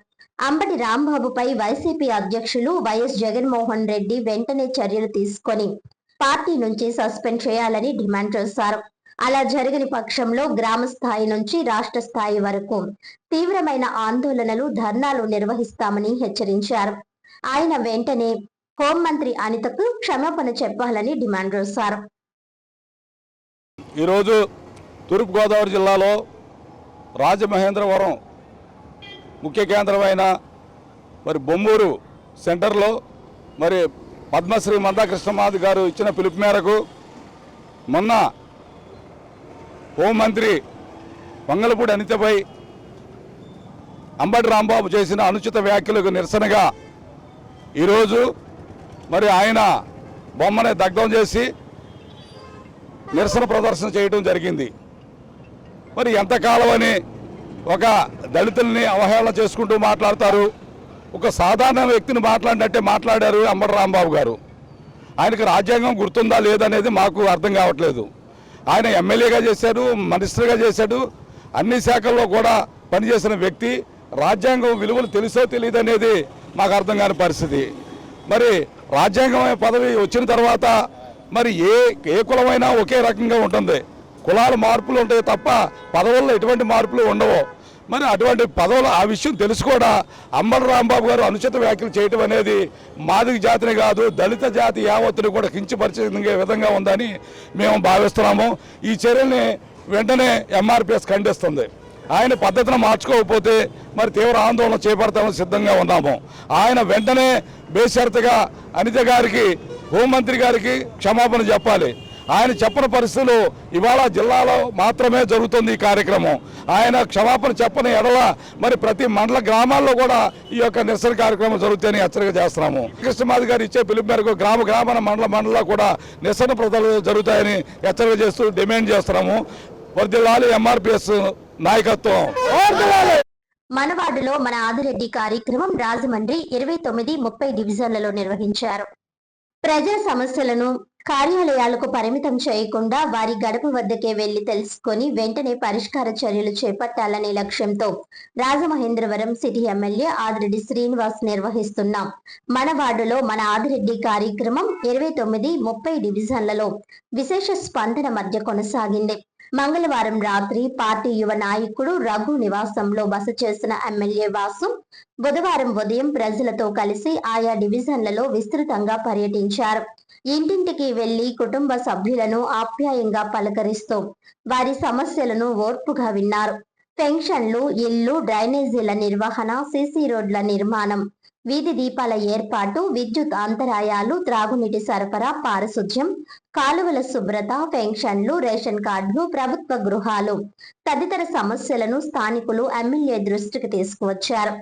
S1: అంబటి రాంబాబుపై వైసీపీ అధ్యక్షులు వైఎస్ జగన్మోహన్ రెడ్డి వెంటనే చర్యలు తీసుకొని పార్టీ నుంచి సస్పెండ్ చేయాలని డిమాండ్ చేశారు. అలా జరగని పక్షంలో గ్రామ స్థాయి నుంచి రాష్ట్ర స్థాయి వరకు తీవ్రమైన ఆందోళనలు, ధర్నాలు నిర్వహిస్తామని హెచ్చరించారు. ఆయన వెంటనే హోంమంత్రి అనితకు క్షమాపణ చెప్పాలని డిమాండ్ చేశారు.
S9: ఈరోజు తూర్పుగోదావరి జిల్లాలో రాజమహేంద్రవరం ముఖ్య కేంద్రమైన మరి బొమ్మూరు సెంటర్లో మరి పద్మశ్రీ మందాకృష్ణమాది గారు ఇచ్చిన పిలుపు మేరకు మొన్న హోంమంత్రి వంగలపూడి అనితపై అంబటి రాంబాబు చేసిన అనుచిత వ్యాఖ్యలకు నిరసనగా ఈరోజు మరి ఆయన బొమ్మని దగ్ధం చేసి నిరసన ప్రదర్శన చేయడం జరిగింది. మరి ఎంతకాలం అని ఒక దళితుల్ని అవహేళన చేసుకుంటూ మాట్లాడతారు. ఒక సాధారణ వ్యక్తిని మాట్లాడినట్టే మాట్లాడారు అంబటి రాంబాబు గారు. ఆయనకు రాజ్యాంగం గుర్తుందా లేదనేది మాకు అర్థం కావట్లేదు. ఆయన ఎమ్మెల్యేగా చేశాడు, మినిస్టర్గా చేశాడు, అన్ని శాఖల్లో కూడా పనిచేసిన వ్యక్తి. రాజ్యాంగం విలువలు తెలుసో తెలియదు అనేది మాకు అర్థం కాని పరిస్థితి. మరి రాజ్యాంగం పదవి వచ్చిన తర్వాత మరి ఏ కులమైనా ఒకే రకంగా ఉంటుంది. కులాల మార్పులు ఉంటాయి తప్ప పదవుల్లో ఎటువంటి మార్పులు ఉండవు. మరి అటువంటి పదవులు ఆ విషయం తెలుసు కూడా అంబటి రాంబాబు గారు అనుచిత వ్యాఖ్యలు చేయటం అనేది మాదిగ జాతిని కాదు, దళిత జాతి యావత్తుని కూడా కించపరిచే విధంగా ఉందని మేము భావిస్తున్నాము. ఈ చర్యల్ని వెంటనే ఎంఆర్పీఎస్ ఖండిస్తుంది. ఆయన పద్ధతిని మార్చుకోకపోతే మరి తీవ్ర ఆందోళన చేపడతామని సిద్ధంగా ఉన్నాము. ఆయన వెంటనే బేషరతుగా అనిత గారికి, హోంమంత్రి గారికి క్షమాపణ చెప్పాలి. ఆయన చెప్పని పరిస్థితులు ఇవాళ జిల్లాలో మాత్రమే జరుగుతుంది ఈ కార్యక్రమం. ఆయన క్షమాపణ చెప్పని ఎడల మరి ప్రతి మండల గ్రామాల్లో కూడా ఈ యొక్క నిరసన కార్యక్రమం జరుగుతాయని హెచ్చరిక చేస్తున్నాము. కృష్ణమాది గారు ఇచ్చే పిలుపు మేరకు గ్రామ మండలంలో కూడా నిరసన ప్రదర్శనలు జరుగుతాయని హెచ్చరిక చేస్తూ డిమాండ్ చేస్తున్నాము. వర్ధిల్లాలి ఎంఆర్పీఎస్ నాయకత్వం.
S1: మనవాడులో మన ఆదిరెడ్డి కార్యక్రమం రాజమండ్రి 29, 30 డివిజన్లలో నిర్వహించారు. ప్రజా సమస్యలను కార్యాలయాలకు పరిమితం చేయకుండా వారి గడప వద్దకే వెళ్లి తెలుసుకొని వెంటనే పరిష్కార చర్యలు చేపట్టాలనే లక్ష్యంతో రాజమహేంద్రవరం సిటీ ఎమ్మెల్యే ఆదిరెడ్డి శ్రీనివాస్ నిర్వహిస్తున్న మనవాడులో మన ఆదిరెడ్డి కార్యక్రమం 29, 30 డివిజన్లలో విశేష స్పందన మధ్య కొనసాగింది. మంగళవారం రాత్రి పార్టీ యువ నాయకుడు రఘు నివాసంలో బస చేసిన ఎమ్మెల్యే వాసు బుధవారం ఉదయం ప్రజలతో కలిసి ఆయా డివిజన్లలో విస్తృతంగా పర్యటించారు. ఇంటింటికి వెళ్లి కుటుంబ సభ్యులను ఆప్యాయంగా పలకరిస్తూ వారి సమస్యలను ఓర్పుగా విన్నారు. పెన్షన్లు, ఇళ్లు, డ్రైనేజీల నిర్వహణ, సీసీ రోడ్ల నిర్మాణం, వీధి దీపాల ఏర్పాటు, విద్యుత్ అంతరాయాలు, త్రాగునీటి సరఫరా, పారిశుధ్యం, కాలువల శుభ్రత, పెన్షన్లు, రేషన్ కార్డులు, ప్రభుత్వ గృహాలు తదితర సమస్యలను స్థానికులు ఎమ్మెల్యే దృష్టికి తీసుకువచ్చారు.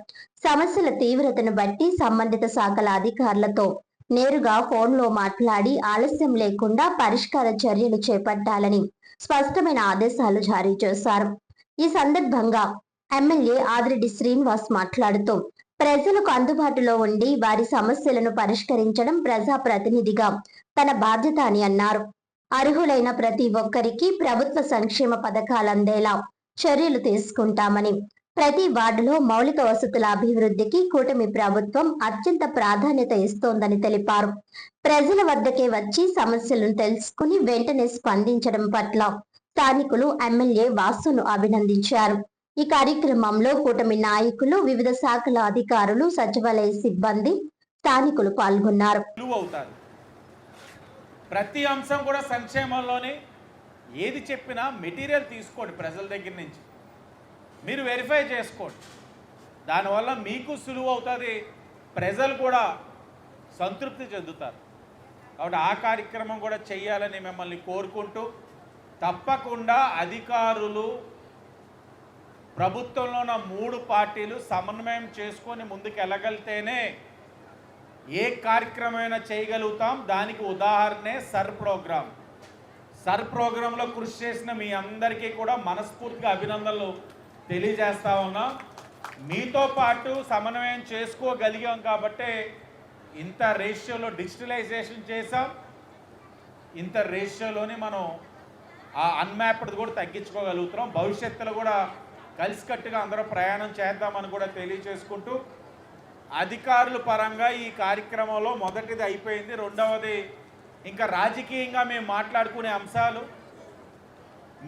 S1: సమస్యల తీవ్రతను బట్టి సంబంధిత శాఖల అధికారులతో నేరుగా ఫోన్లో మాట్లాడి ఆలస్యం లేకుండా పరిష్కార చర్యలు చేపట్టాలని స్పష్టమైన ఆదేశాలు జారీ చేశారు. ఈ సందర్భంగా ఎమ్మెల్యే ఆదిరెడ్డి శ్రీనివాస్ మాట్లాడుతూ ప్రజలకు అందుబాటులో ఉండి వారి సమస్యలను పరిష్కరించడం ప్రజాప్రతినిధిగా తన బాధ్యత అని అన్నారు. అర్హులైన ప్రతి ఒక్కరికి ప్రభుత్వ సంక్షేమ పథకాలు అందేలా చర్యలు తీసుకుంటామని, ప్రతి వార్డులో మౌలిక వసతుల అభివృద్ధికి కూటమి ప్రభుత్వం అత్యంత ప్రాధాన్యత ఇస్తోందని తెలిపారు. ప్రజల వద్దకే వచ్చి సమస్యలను తెలుసుకుని వెంటనే స్పందించడం పట్ల స్థానికులు ఎమ్మెల్యే వాసును అభినందించారు. ఈ కార్యక్రమంలో కూటమి నాయకులు, వివిధ శాఖల అధికారులు, సచివాలయ సిబ్బంది, స్థానికులు పాల్గొన్నారు.
S5: ప్రతి అంశం కూడా సంక్షేమంలోనే ఏది చెప్పినా మెటీరియల్ తీసుకోండి, ప్రజల దగ్గర నుంచి మీరు వెరిఫై చేసుకోండి. దానివల్ల మీకు సులువు అవుతుంది, ప్రజలు కూడా సంతృప్తి చెందుతారు. కాబట్టి ఆ కార్యక్రమం కూడా చేయాలని మిమ్మల్ని కోరుకుంటూ, తప్పకుండా అధికారులు ప్రభుత్వంలో ఉన్న 3 పార్టీలు సమన్వయం చేసుకొని ముందుకు వెళ్ళగలితేనే ఏ కార్యక్రమమైనా చేయగలుగుతాం. దానికి ఉదాహరణే సర్ ప్రోగ్రాంలో కృషి చేసిన మీ అందరికీ కూడా మనస్ఫూర్తిగా అభినందనలు తెలియజేస్తా ఉన్నాం. మీతో పాటు సమన్వయం చేసుకోగలిగాం కాబట్టే ఇంత రేషియోలో డిజిటలైజేషన్ చేసాం. ఇంత రేషియోలోని మనం ఆ అన్మ్యాప్డ్ కూడా తగ్గించుకోగలుగుతున్నాం. భవిష్యత్తులో కూడా కలిసికట్టుగా అందరూ ప్రయాణం చేద్దామని కూడా తెలియజేసుకుంటూ, అధికారుల పరంగా ఈ కార్యక్రమంలో మొదటిది అయిపోయింది. రెండవది ఇంకా రాజకీయంగా మేము మాట్లాడుకునే అంశాలు,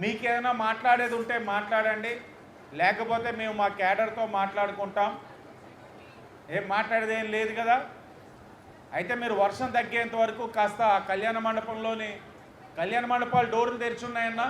S5: మీకేమైనా మాట్లాడేది ఉంటే మాట్లాడండి, లేకపోతే మేము మా క్యాడర్తో మాట్లాడుకుంటాం. ఏం మాట్లాడేది ఏం లేదు కదా. అయితే మీరు వర్షం తగ్గేంత వరకు కాస్త కళ్యాణ మండపాలు డోర్లు తెరిచున్నాయన్నా.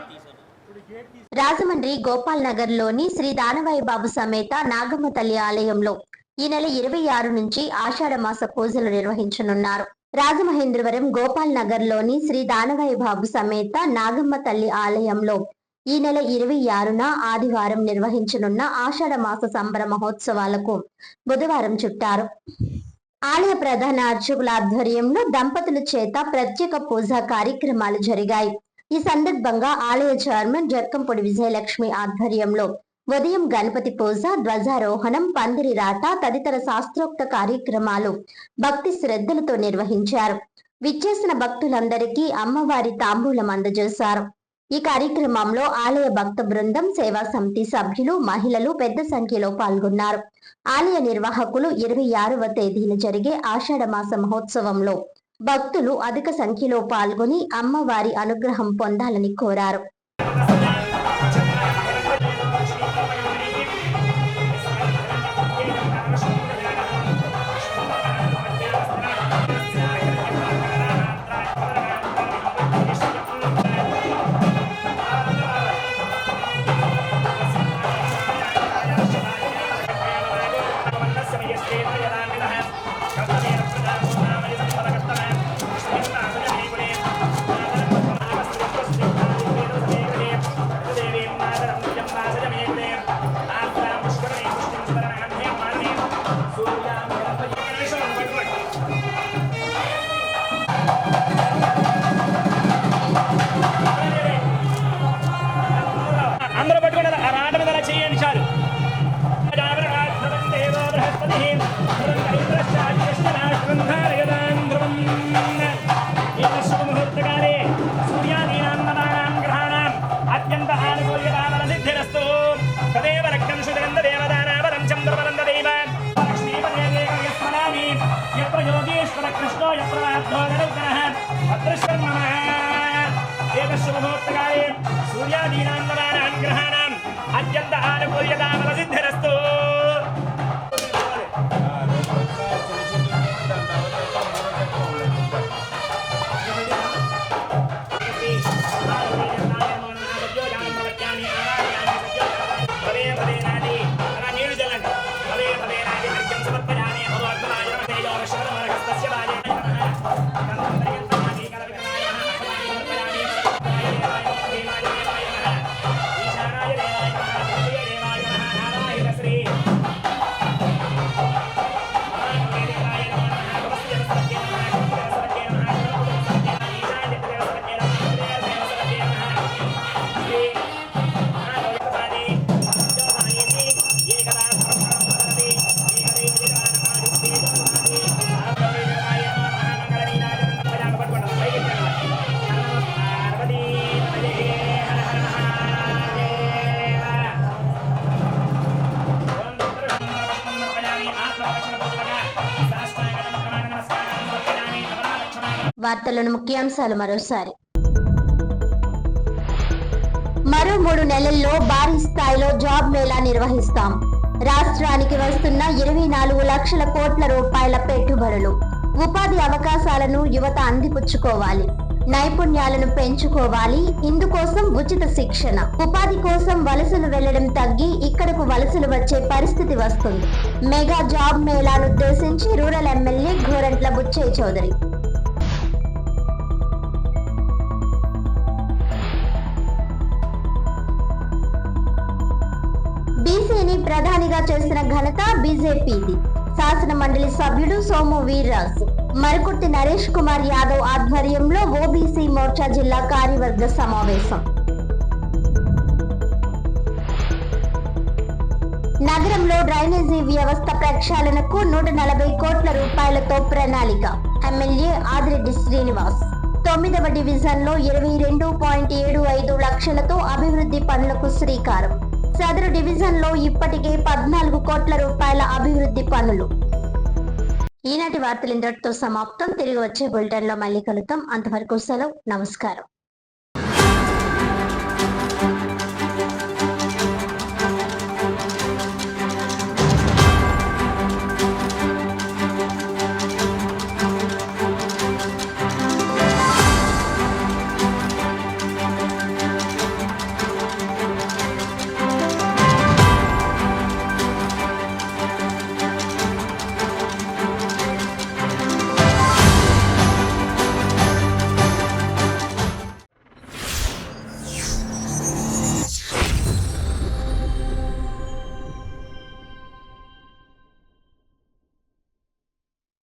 S1: రాజమండ్రి గోపాల్ నగర్ లోని శ్రీ దానవాయి బాబు సమేత నాగమ్మ తల్లి ఆలయంలో ఈ నెల 26 నుంచి ఆషాఢ మాస పూజలు నిర్వహించనున్నారు. రాజమహేంద్రవరం గోపాల్ నగర్ లోని శ్రీ దానవాయి బాబు సమేత నాగమ్మ తల్లి ఆలయంలో ఈ నెల 26న ఆదివారం నిర్వహించనున్న ఆషాఢ మాస సంబర మహోత్సవాలకు బుధవారం చుట్టారు. ఆలయ ప్రధాన అర్చకుల ఆధ్వర్యంలో దంపతుల చేత ప్రత్యేక పూజా కార్యక్రమాలు జరిగాయి. ఈ సందర్భంగా ఆలయ చైర్మన్ జక్కంపొడి విజయలక్ష్మి ఆధ్వర్యంలో ఉదయం గణపతి పూజ, ధ్వజారోహణం, పందిరి రాట తదితర శాస్త్రోక్త కార్యక్రమాలు భక్తి శ్రద్ధలతో నిర్వహించారు. విచ్చేసిన భక్తులందరికీ అమ్మవారి తాంబూలం అందజేశారు. ఈ కార్యక్రమంలో ఆలయ భక్త బృందం, సేవా సమితి సభ్యులు, మహిళలు పెద్ద సంఖ్యలో పాల్గొన్నారు. ఆలయ నిర్వాహకులు 26వ తేదీన జరిగే ఆషాఢ మాస మహోత్సవంలో భక్తులు అధిక సంఖ్యలో పాల్గొని అమ్మవారి అనుగ్రహం పొందాలని కోరారు.
S10: ఏతశుభముహూర్తకాలే సూర్యాదీనాం నవానాం గ్రహాణాం అత్యంత ఆనుకూల్యతా బలసిద్ధిరస్తు.
S1: వార్తలను ముఖ్యాంశాలు మరోసారి. మరో 3 నెలల్లో భారీ స్థాయిలో జాబ్ మేళా నిర్వహిస్తాం. రాష్ట్రానికి వస్తున్న 24 లక్షల కోట్ల రూపాయల పెట్టుబడులు. ఉపాధి అవకాశాలను యువత అందిపుచ్చుకోవాలి. నైపుణ్యాలను పెంచుకోవాలి. ఇందుకోసం ఉచిత శిక్షణ. ఉపాధి కోసం వలసలు వెళ్లడం తగ్గి ఇక్కడకు వలసలు వచ్చే పరిస్థితి వస్తుంది. మెగా జాబ్ మేళాను ఉద్దేశించి రూరల్ ఎమ్మెల్యే గోరంట్ల బుచ్చయ్య చౌదరి. బీసీని ప్రధానిగా చేసిన ఘనత బీజేపీది. శాసన మండలి సభ్యుడు సోము వీర్రాజు. మరుకుర్తి నరేష్ కుమార్ యాదవ్ ఆధ్వర్యంలో ఓబీసీ మోర్చా జిల్లా కార్యవర్గ సమావేశం. నగరంలో డ్రైనేజీ వ్యవస్థ ప్రక్షాళనకు 140 కోట్ల రూపాయలతో ప్రణాళిక. ఎమ్మెల్యే ఆదిరెడ్డి శ్రీనివాస్. 9వ డివిజన్లో 22.75 లక్షలతో అభివృద్ధి పనులకు శ్రీకారం. సదరు డివిజన్లో ఇప్పటికే 14 కోట్ల రూపాయల అభివృద్ధి పనులు. ఈనాటి వార్తలు ఇంతటితో సమాప్తం. తిరిగి వచ్చే బులెటిన్లో మళ్ళీ కలుద్దాం. అంతవరకు సెలవు. నమస్కారం.